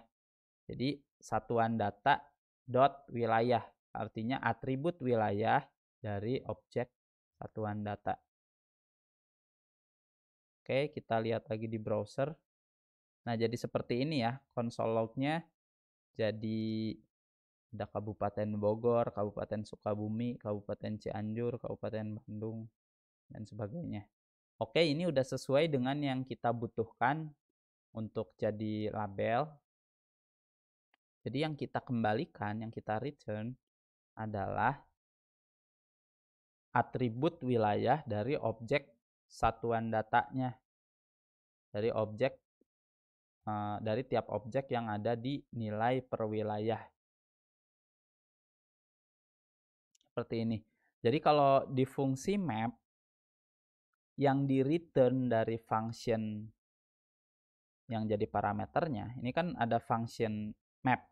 Jadi satuan data dot wilayah, artinya atribut wilayah dari objek satuan data. Oke, kita lihat lagi di browser. Nah, jadi seperti ini ya console log-nya. Jadi ada Kabupaten Bogor, Kabupaten Sukabumi, Kabupaten Cianjur, Kabupaten Bandung, dan sebagainya. Oke, ini udah sesuai dengan yang kita butuhkan untuk jadi label. Jadi yang kita kembalikan, yang kita return adalah atribut wilayah dari objek satuan datanya. Dari objek dari tiap objek yang ada di nilai per wilayah. Seperti ini. Jadi kalau di fungsi map yang di return dari function yang jadi parameternya, ini kan ada function map.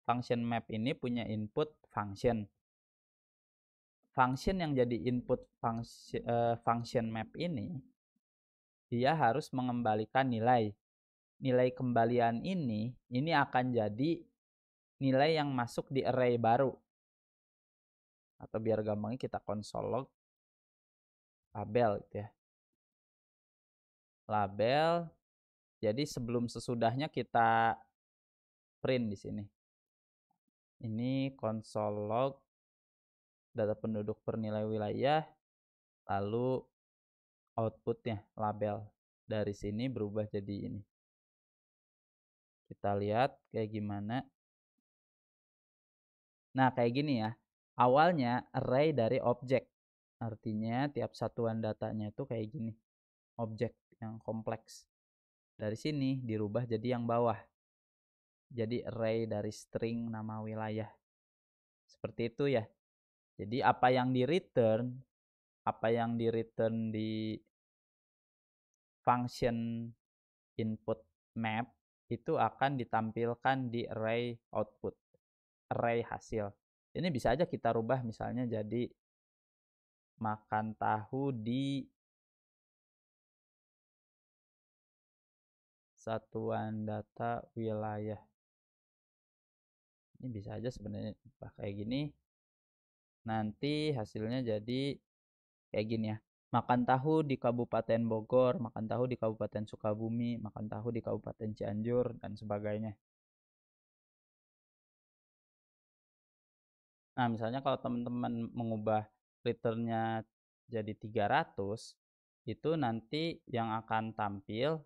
Function map ini punya input function. Function yang jadi input function map ini, dia harus mengembalikan nilai. Nilai kembalian ini akan jadi nilai yang masuk di array baru. Atau biar gampangnya kita console log label gitu ya. Label. Jadi sebelum sesudahnya kita print di sini. Ini console log data penduduk per nilai wilayah, lalu outputnya label. Dari sini berubah jadi ini. Kita lihat kayak gimana. Nah, kayak gini ya. Awalnya array dari objek. Artinya tiap satuan datanya itu kayak gini. Objek yang kompleks. Dari sini dirubah jadi yang bawah. Jadi array dari string nama wilayah. Seperti itu ya. Jadi apa yang di return di function input map itu akan ditampilkan di array output, array hasil. Ini bisa aja kita rubah misalnya jadi makan tahu di satuan data wilayah. Ini bisa aja sebenarnya kayak gini. Nanti hasilnya jadi kayak gini ya. Makan tahu di Kabupaten Bogor, makan tahu di Kabupaten Sukabumi, makan tahu di Kabupaten Cianjur, dan sebagainya. Nah, misalnya kalau teman-teman mengubah returnnya jadi 300, itu nanti yang akan tampil,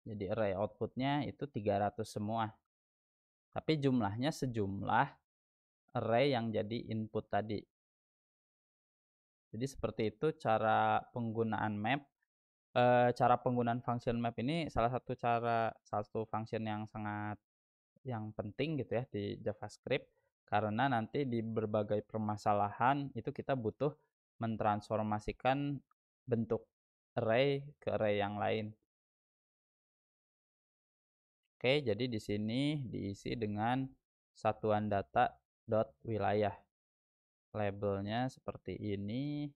jadi array outputnya itu 300 semua. Tapi jumlahnya sejumlah array yang jadi input tadi. Jadi seperti itu cara penggunaan map. Cara penggunaan function map ini salah satu function yang penting gitu ya di JavaScript, karena nanti di berbagai permasalahan itu kita butuh mentransformasikan bentuk array ke array yang lain. Oke, jadi di sini diisi dengan satuan data dot wilayah. Labelnya seperti ini.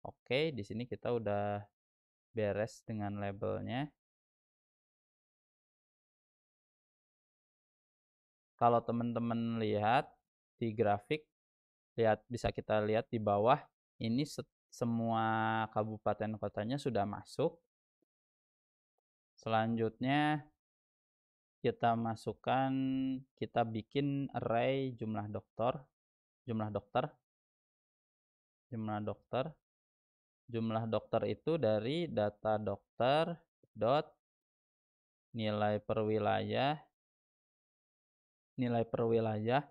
Oke, di sini kita udah beres dengan labelnya. Kalau teman-teman lihat di grafik, bisa kita lihat di bawah, ini semua kabupaten kotanya sudah masuk. Selanjutnya kita masukkan, kita bikin array jumlah dokter. Jumlah dokter itu dari data dokter dot nilai per wilayah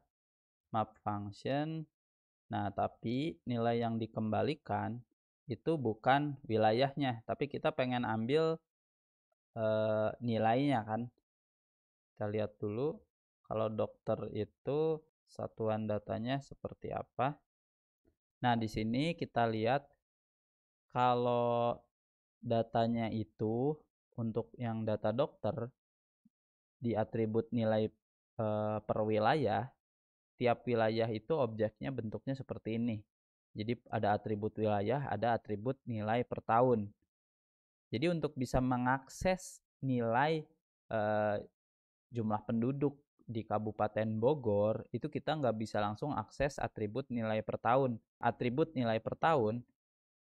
map function Nah, tapi nilai yang dikembalikan itu bukan wilayahnya, tapi kita pengen ambil nilainya kan. Kita lihat dulu kalau dokter itu satuan datanya seperti apa. Nah, di sini kita lihat kalau datanya itu untuk yang data dokter di atribut nilai per wilayah, tiap wilayah itu objeknya bentuknya seperti ini. Jadi ada atribut wilayah, ada atribut nilai per tahun. Jadi untuk bisa mengakses nilai eh, jumlah penduduk di Kabupaten Bogor, itu kita nggak bisa langsung akses atribut nilai per tahun. Atribut nilai per tahun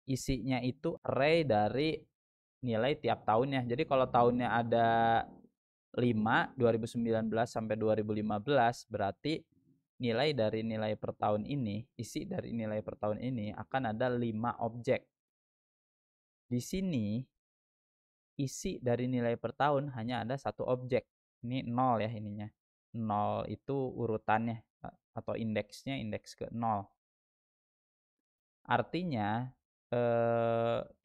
isinya itu array dari nilai tiap tahunnya. Jadi kalau tahunnya ada 5, 2019 sampai 2015, berarti nilai dari nilai per tahun ini, isi dari nilai per tahun ini akan ada 5 objek. Di sini isi dari nilai per tahun hanya ada satu objek. Ini 0 ya ininya. 0 itu urutannya atau indeksnya indeks ke 0. Artinya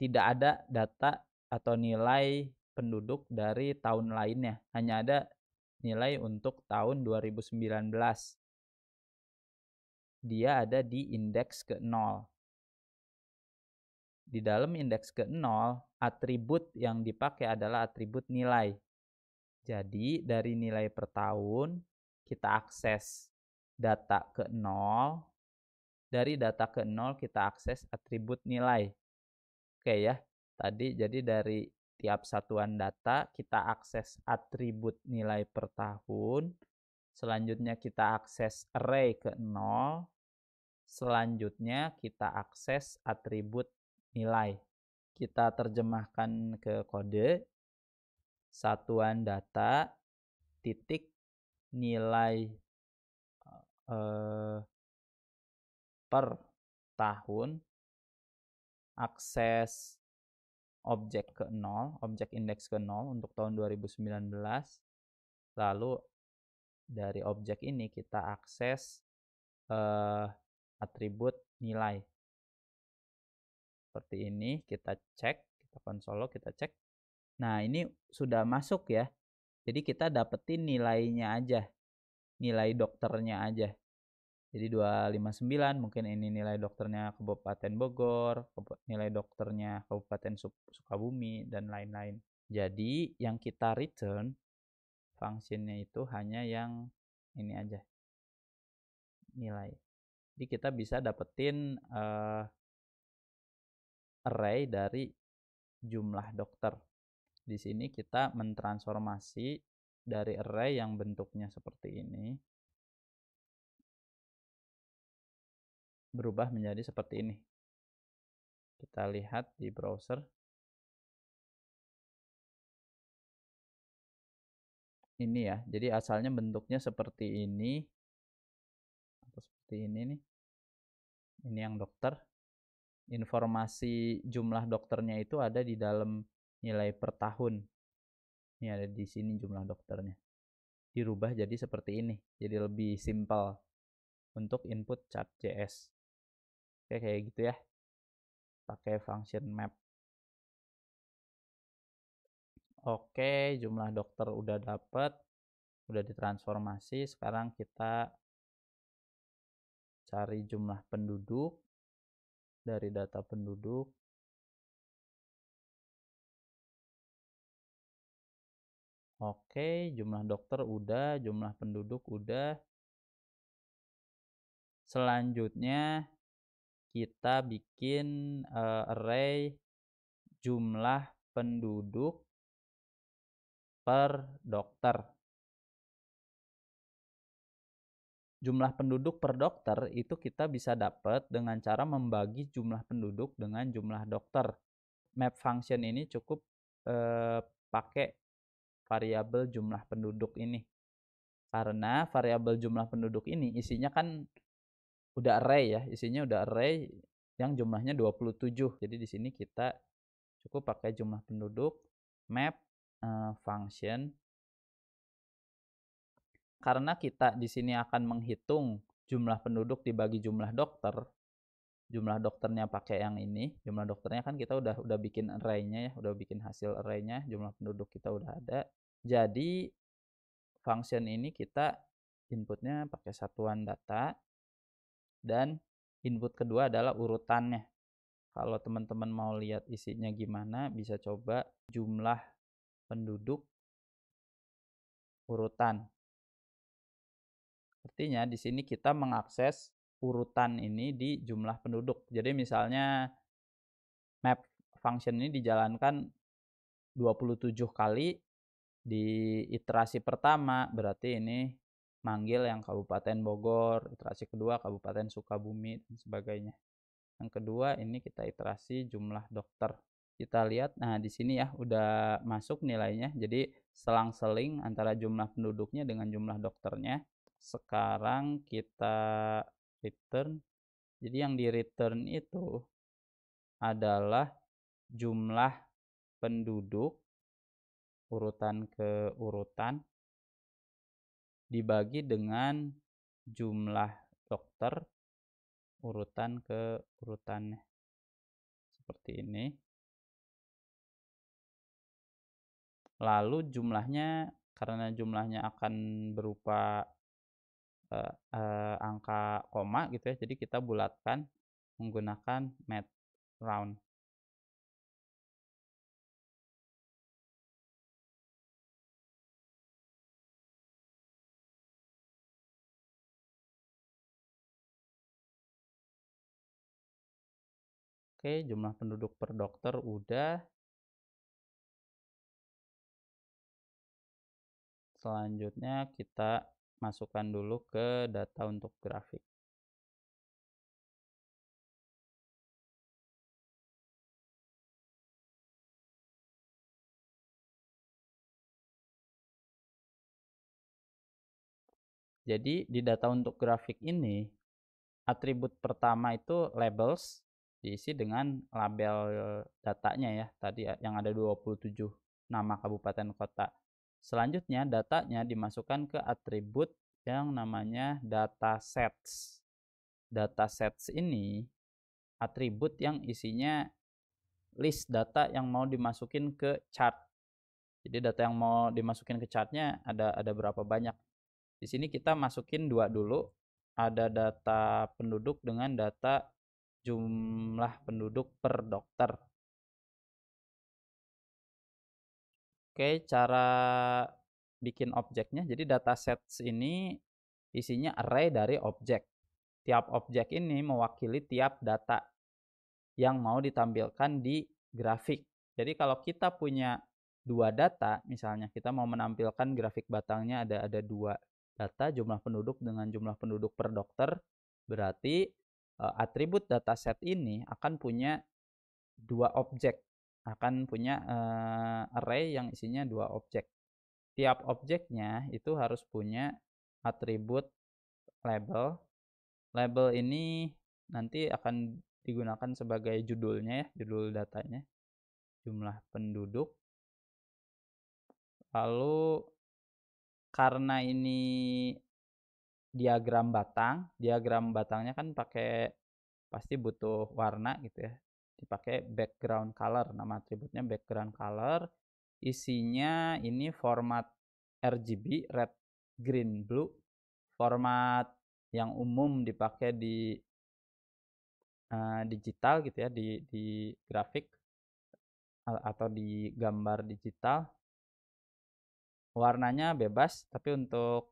tidak ada data atau nilai penduduk dari tahun lainnya. Hanya ada nilai untuk tahun 2019. Dia ada di indeks ke 0. Di dalam indeks ke 0, atribut yang dipakai adalah atribut nilai. Jadi dari nilai per tahun kita akses data ke 0. Dari data ke 0 kita akses atribut nilai. Oke ya. Tadi jadi dari tiap satuan data kita akses atribut nilai per tahun. Selanjutnya kita akses array ke 0. Selanjutnya kita akses atribut nilai. Kita terjemahkan ke kode satuan data titik nilai per tahun akses objek ke 0, objek indeks ke 0 untuk tahun 2019. Lalu dari objek ini kita akses atribut nilai. Seperti ini kita cek, kita konsol, kita cek. Nah, ini sudah masuk ya. Jadi kita dapetin nilainya aja. Nilai dokternya aja. Jadi 259 mungkin ini nilai dokternya Kabupaten Bogor, nilai dokternya Kabupaten Sukabumi, dan lain-lain. Jadi yang kita return fungsinya itu hanya yang ini aja, nilai. Jadi kita bisa dapetin array dari jumlah dokter. Di sini kita mentransformasi dari array yang bentuknya seperti ini berubah menjadi seperti ini. Kita lihat di browser. Ini ya, jadi asalnya bentuknya seperti ini atau seperti ini nih. Ini yang dokter. Informasi jumlah dokternya itu ada di dalam nilai per tahun. Ini ada di sini jumlah dokternya. Dirubah jadi seperti ini, jadi lebih simpel untuk input chart.js. Oke, kayak gitu ya. Pakai function map. Oke, jumlah dokter udah dapet, udah ditransformasi. Sekarang kita cari jumlah penduduk dari data penduduk. Oke, jumlah dokter udah, jumlah penduduk udah. Selanjutnya kita bikin array jumlah penduduk per dokter. Jumlah penduduk per dokter itu kita bisa dapat dengan cara membagi jumlah penduduk dengan jumlah dokter. Map function ini cukup pakai variabel jumlah penduduk ini. Karena variabel jumlah penduduk ini isinya kan udah array ya, isinya udah array yang jumlahnya 27. Jadi di sini kita cukup pakai jumlah penduduk map function. Karena kita di sini akan menghitung jumlah penduduk dibagi jumlah dokter, jumlah dokternya pakai yang ini, jumlah dokternya kan kita udah bikin array-nya ya, udah bikin hasil array-nya, jumlah penduduk kita udah ada. Jadi function ini kita inputnya pakai satuan data dan input kedua adalah urutannya. Kalau teman-teman mau lihat isinya gimana, bisa coba jumlah penduduk urutan. Artinya di sini kita mengakses urutan ini di jumlah penduduk. Jadi misalnya map function ini dijalankan 27 kali di iterasi pertama, berarti ini manggil yang Kabupaten Bogor, iterasi kedua Kabupaten Sukabumi dan sebagainya. Yang kedua ini kita iterasi jumlah dokter. Kita lihat, nah di sini ya udah masuk nilainya. Jadi selang-seling antara jumlah penduduknya dengan jumlah dokternya. Sekarang kita return. Jadi yang di return itu adalah jumlah penduduk urutan ke urutan dibagi dengan jumlah dokter urutan ke urutannya. Seperti ini. Lalu jumlahnya, karena jumlahnya akan berupa angka koma gitu ya, jadi kita bulatkan menggunakan math round. Oke, jumlah penduduk per dokter udah. Selanjutnya kita masukkan dulu ke data untuk grafik. Jadi di data untuk grafik ini, atribut pertama itu labels, diisi dengan label datanya ya, tadi yang ada 27 nama kabupaten kota. Selanjutnya datanya dimasukkan ke atribut yang namanya datasets. Datasets ini atribut yang isinya list data yang mau dimasukin ke chart. Jadi data yang mau dimasukin ke chartnya ada berapa banyak. Di sini kita masukin dua dulu. Ada data penduduk dengan data jumlah penduduk per dokter. Oke, cara bikin objeknya. Jadi datasets ini isinya array dari objek. Tiap objek ini mewakili tiap data yang mau ditampilkan di grafik. Jadi kalau kita punya dua data, misalnya kita mau menampilkan grafik batangnya ada dua data, jumlah penduduk dengan jumlah penduduk per dokter, berarti atribut dataset ini akan punya dua objek, akan punya array yang isinya dua objek. Tiap objeknya itu harus punya atribut label. Label ini nanti akan digunakan sebagai judulnya ya, judul datanya, jumlah penduduk. Lalu karena ini diagram batangnya kan pakai pasti butuh warna gitu ya. Dipakai background color, nama atributnya background color. Isinya ini format RGB, red, green, blue. Format yang umum dipakai di digital gitu ya, di grafik atau di gambar digital. Warnanya bebas, tapi untuk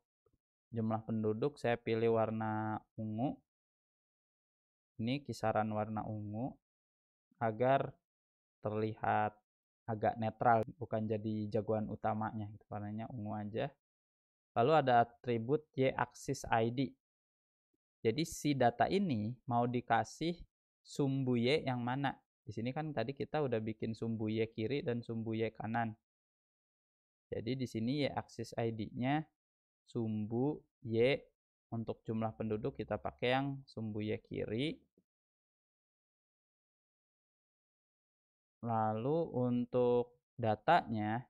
jumlah penduduk saya pilih warna ungu. Ini kisaran warna ungu agar terlihat agak netral, bukan jadi jagoan utamanya. Warnanya ungu aja. Lalu ada atribut y-axis ID. Jadi si data ini mau dikasih sumbu y yang mana? Di sini kan tadi kita udah bikin sumbu y kiri dan sumbu y kanan. Jadi di sini y-axis ID-nya sumbu y, untuk jumlah penduduk kita pakai yang sumbu y kiri. Lalu untuk datanya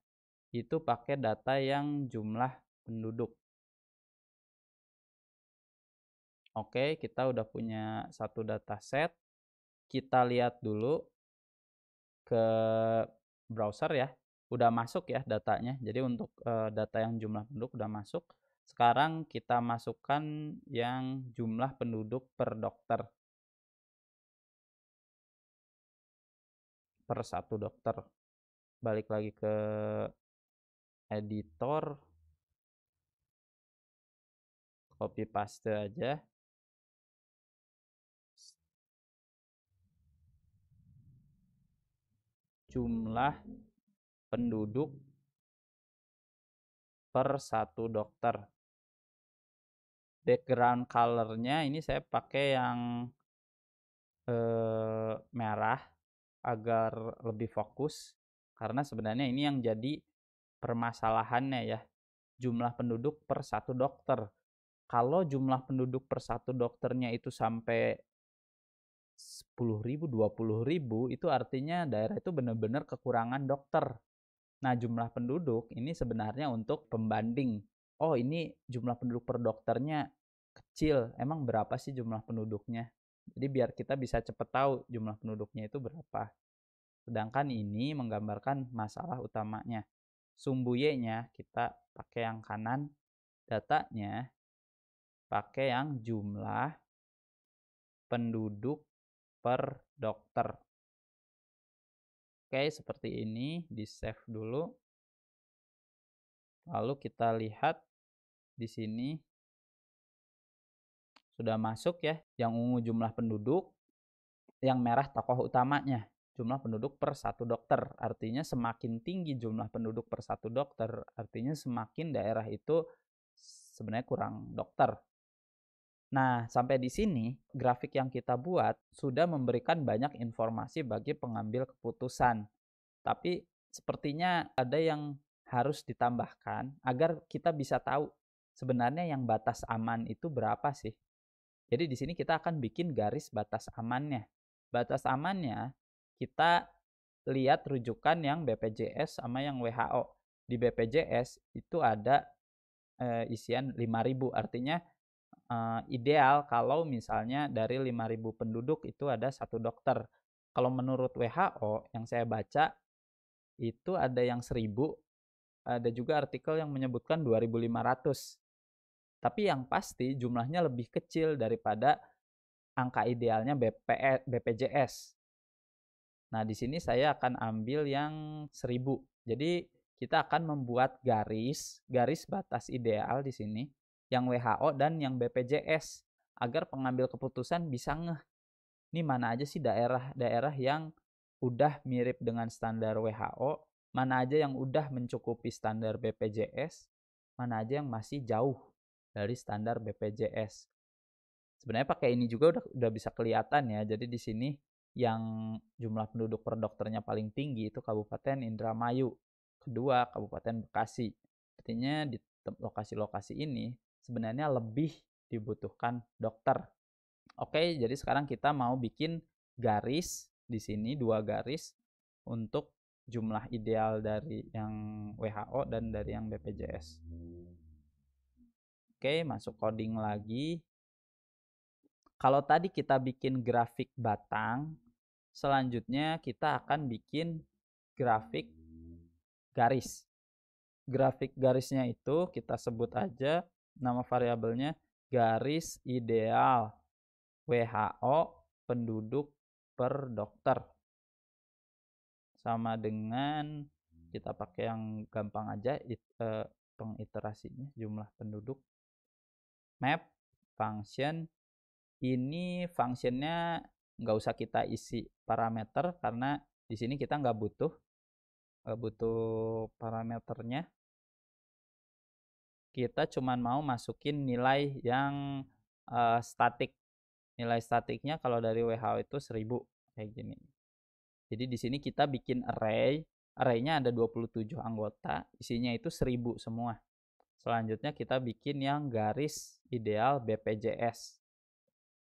itu pakai data yang jumlah penduduk. Oke, kita udah punya satu dataset. Kita lihat dulu ke browser ya. Udah masuk ya datanya. Jadi untuk data yang jumlah penduduk udah masuk. Sekarang kita masukkan yang jumlah penduduk per dokter, per satu dokter. Balik lagi ke editor, copy paste aja. Jumlah penduduk per satu dokter. Background color-nya ini saya pakai yang merah agar lebih fokus, karena sebenarnya ini yang jadi permasalahannya ya, jumlah penduduk per satu dokter. Kalau jumlah penduduk per satu dokternya itu sampai 10.000, 20.000, itu artinya daerah itu benar-benar kekurangan dokter. Nah, jumlah penduduk ini sebenarnya untuk pembanding. Oh, ini jumlah penduduk per dokternya kecil. Emang berapa sih jumlah penduduknya? Jadi biar kita bisa cepat tahu jumlah penduduknya itu berapa. Sedangkan ini menggambarkan masalah utamanya. Sumbu Y-nya kita pakai yang kanan, datanya pakai yang jumlah penduduk per dokter. Oke, seperti ini, di-save dulu. Lalu kita lihat di sini sudah masuk ya, yang ungu jumlah penduduk, yang merah tokoh utamanya, jumlah penduduk per satu dokter. Artinya semakin tinggi jumlah penduduk per satu dokter, artinya semakin daerah itu sebenarnya kurang dokter. Nah, sampai di sini grafik yang kita buat sudah memberikan banyak informasi bagi pengambil keputusan. Tapi sepertinya ada yang harus ditambahkan agar kita bisa tahu sebenarnya yang batas aman itu berapa sih. Jadi di sini kita akan bikin garis batas amannya. Batas amannya kita lihat rujukan yang BPJS sama yang WHO. Di BPJS itu ada isian 5.000, artinya ideal kalau misalnya dari 5.000 penduduk itu ada satu dokter. Kalau menurut WHO yang saya baca itu ada yang 1.000, ada juga artikel yang menyebutkan 2.500. Tapi yang pasti jumlahnya lebih kecil daripada angka idealnya BPJS. Nah, di sini saya akan ambil yang 1.000. Jadi kita akan membuat garis batas ideal di sini yang WHO dan yang BPJS agar pengambil keputusan bisa ngeh ini mana aja sih daerah-daerah yang udah mirip dengan standar WHO, mana aja yang udah mencukupi standar BPJS, mana aja yang masih jauh dari standar BPJS. Sebenarnya pakai ini juga udah bisa kelihatan ya. Jadi di sini yang jumlah penduduk per dokternya paling tinggi itu Kabupaten Indramayu, kedua Kabupaten Bekasi. Artinya di lokasi-lokasi ini sebenarnya lebih dibutuhkan dokter. Oke, jadi sekarang kita mau bikin garis di sini, 2 garis untuk jumlah ideal dari yang WHO dan dari yang BPJS. Oke, masuk coding lagi. Kalau tadi kita bikin grafik batang, selanjutnya kita akan bikin grafik garis. Grafik garisnya itu kita sebut aja nama variabelnya garis ideal WHO penduduk per dokter. Sama dengan kita pakai yang gampang aja pengiterasinya, jumlah penduduk. Map function, ini functionnya nggak usah kita isi parameter karena di sini kita nggak butuh parameternya. Kita cuma mau masukin nilai yang statik. Nilai statiknya kalau dari WHO itu 1.000 kayak gini. Jadi di sini kita bikin array. Array-nya ada 27 anggota, isinya itu 1.000 semua. Selanjutnya kita bikin yang garis ideal BPJS.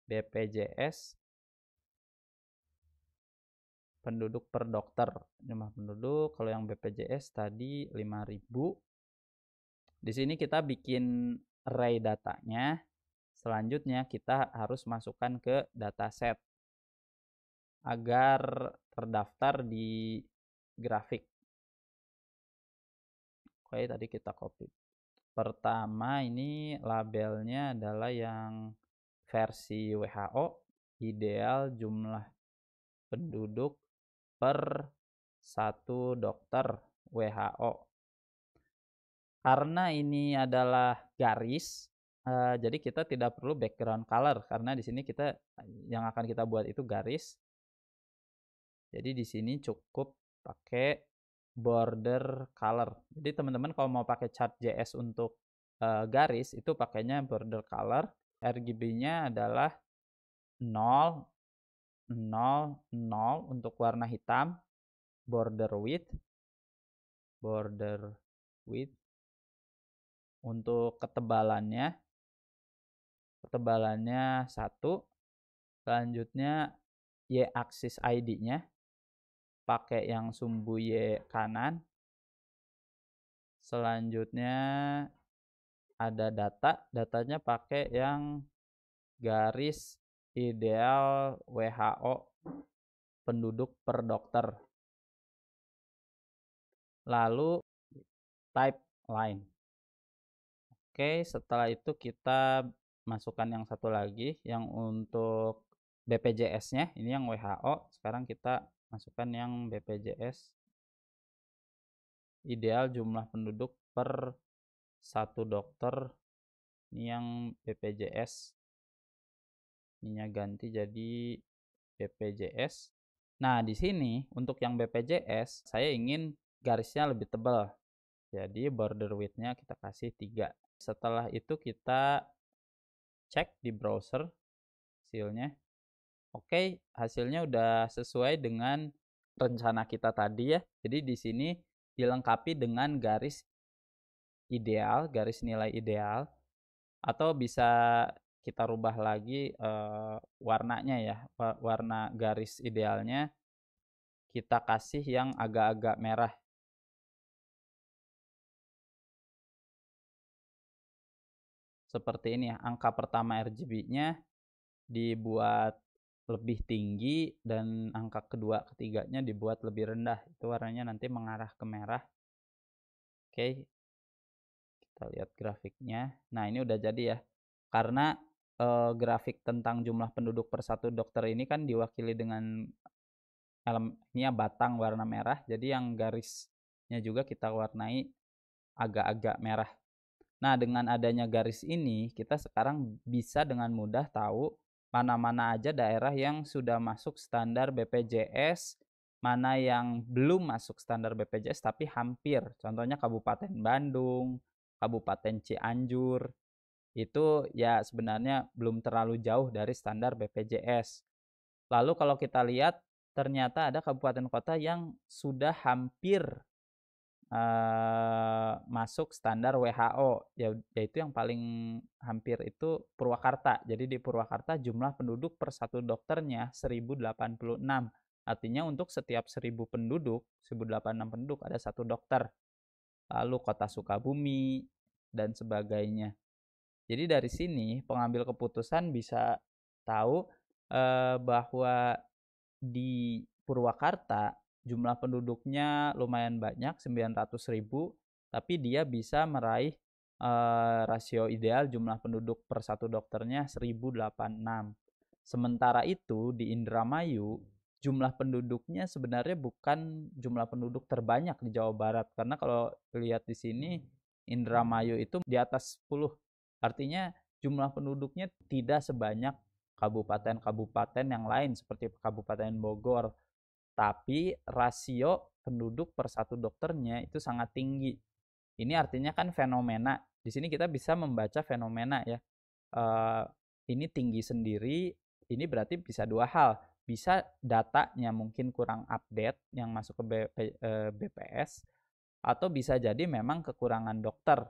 BPJS penduduk per dokter, jumlah penduduk. Kalau yang BPJS tadi 5.000. Di sini kita bikin array datanya Selanjutnya kita harus masukkan ke dataset agar terdaftar di grafik. Oke, tadi kita copy. Pertama ini labelnya adalah yang versi WHO, ideal jumlah penduduk per 1 dokter WHO. Karena ini adalah garis, jadi kita tidak perlu background color karena di sini kita yang akan kita buat itu garis. Jadi di sini cukup pakai border color. Jadi teman-teman kalau mau pakai chart.js untuk garis itu pakainya border color. RGB-nya adalah 0, 0, 0 untuk warna hitam, border width untuk ketebalannya 1. Selanjutnya Y aksis ID-nya pakai yang sumbu Y kanan. Selanjutnya ada datanya pakai yang garis ideal WHO penduduk per dokter. Lalu type line. Oke, setelah itu kita masukkan yang satu lagi yang untuk BPJS-nya, ini yang WHO. Sekarang kita masukkan yang BPJS. Ideal jumlah penduduk per 1 dokter. Ini yang BPJS. Ininya ganti jadi BPJS. Nah, di sini untuk yang BPJS saya ingin garisnya lebih tebal. Jadi border width-nya kita kasih 3. Setelah itu kita cek di browser hasilnya. Oke, hasilnya udah sesuai dengan rencana kita tadi ya. Jadi di sini dilengkapi dengan garis ideal, garis nilai ideal, atau bisa kita rubah lagi warnanya ya. Warna garis idealnya kita kasih yang agak-agak merah. Seperti ini ya, angka pertama RGB-nya dibuat lebih tinggi dan angka kedua ketiganya dibuat lebih rendah. Itu warnanya nanti mengarah ke merah. Oke, kita lihat grafiknya. Nah, ini udah jadi ya. Karena grafik tentang jumlah penduduk per 1 dokter ini kan diwakili dengan elemennya batang warna merah. Jadi yang garisnya juga kita warnai agak-agak merah. Nah, dengan adanya garis ini, kita sekarang bisa dengan mudah tahu mana-mana aja daerah yang sudah masuk standar BPJS, mana yang belum masuk standar BPJS tapi hampir. Contohnya Kabupaten Bandung, Kabupaten Cianjur, itu ya sebenarnya belum terlalu jauh dari standar BPJS. Lalu kalau kita lihat, ternyata ada kabupaten kota yang sudah hampir masuk standar WHO, yaitu yang paling hampir itu Purwakarta. Jadi di Purwakarta jumlah penduduk per 1 dokternya 1086. Artinya untuk setiap 1000 penduduk, 1086 penduduk ada 1 dokter. Lalu kota Sukabumi dan sebagainya. Jadi dari sini pengambil keputusan bisa tahu bahwa di Purwakarta jumlah penduduknya lumayan banyak, 900.000, tapi dia bisa meraih rasio ideal jumlah penduduk per 1 dokternya 1086. Sementara itu di Indramayu jumlah penduduknya sebenarnya bukan jumlah penduduk terbanyak di Jawa Barat, karena kalau lihat di sini Indramayu itu di atas 10. Artinya jumlah penduduknya tidak sebanyak kabupaten-kabupaten yang lain seperti Kabupaten Bogor, tapi rasio penduduk per 1 dokternya itu sangat tinggi. Ini artinya kan fenomena. Di sini kita bisa membaca fenomena ya. Ini tinggi sendiri, ini berarti bisa 2 hal. Bisa datanya mungkin kurang update yang masuk ke BPS, atau bisa jadi memang kekurangan dokter.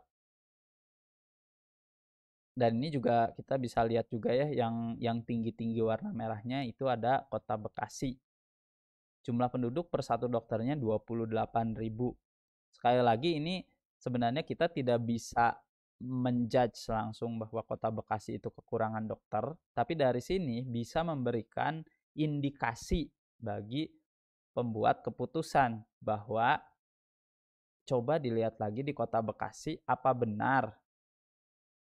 Dan ini juga kita bisa lihat juga ya, yang tinggi-tinggi warna merahnya itu ada Kota Bekasi. Jumlah penduduk per 1 dokternya 28.000. Sekali lagi ini sebenarnya kita tidak bisa menjudge langsung bahwa Kota Bekasi itu kekurangan dokter, tapi dari sini bisa memberikan indikasi bagi pembuat keputusan bahwa coba dilihat lagi di Kota Bekasi apa benar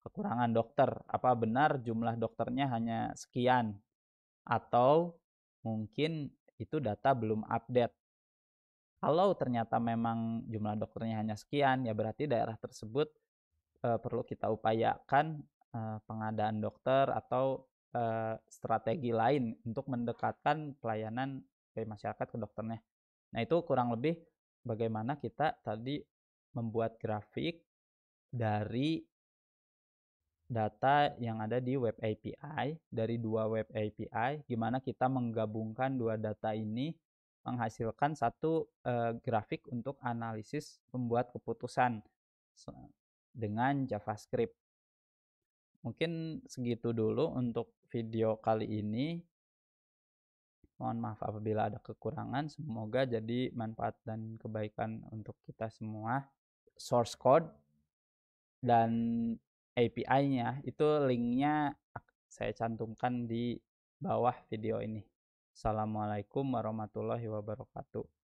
kekurangan dokter, apa benar jumlah dokternya hanya sekian, atau mungkin itu data belum update. Kalau ternyata memang jumlah dokternya hanya sekian, ya berarti daerah tersebut perlu kita upayakan pengadaan dokter atau strategi lain untuk mendekatkan pelayanan ke masyarakat ke dokternya. Nah, itu kurang lebih bagaimana kita tadi membuat grafik dari data yang ada di web API, dari dua web API, gimana kita menggabungkan dua data ini menghasilkan satu grafik untuk analisis pembuat keputusan dengan JavaScript. Mungkin segitu dulu untuk video kali ini. Mohon maaf apabila ada kekurangan. Semoga jadi manfaat dan kebaikan untuk kita semua. Source code dan API-nya itu linknya saya cantumkan di bawah video ini. Assalamualaikum warahmatullahi wabarakatuh.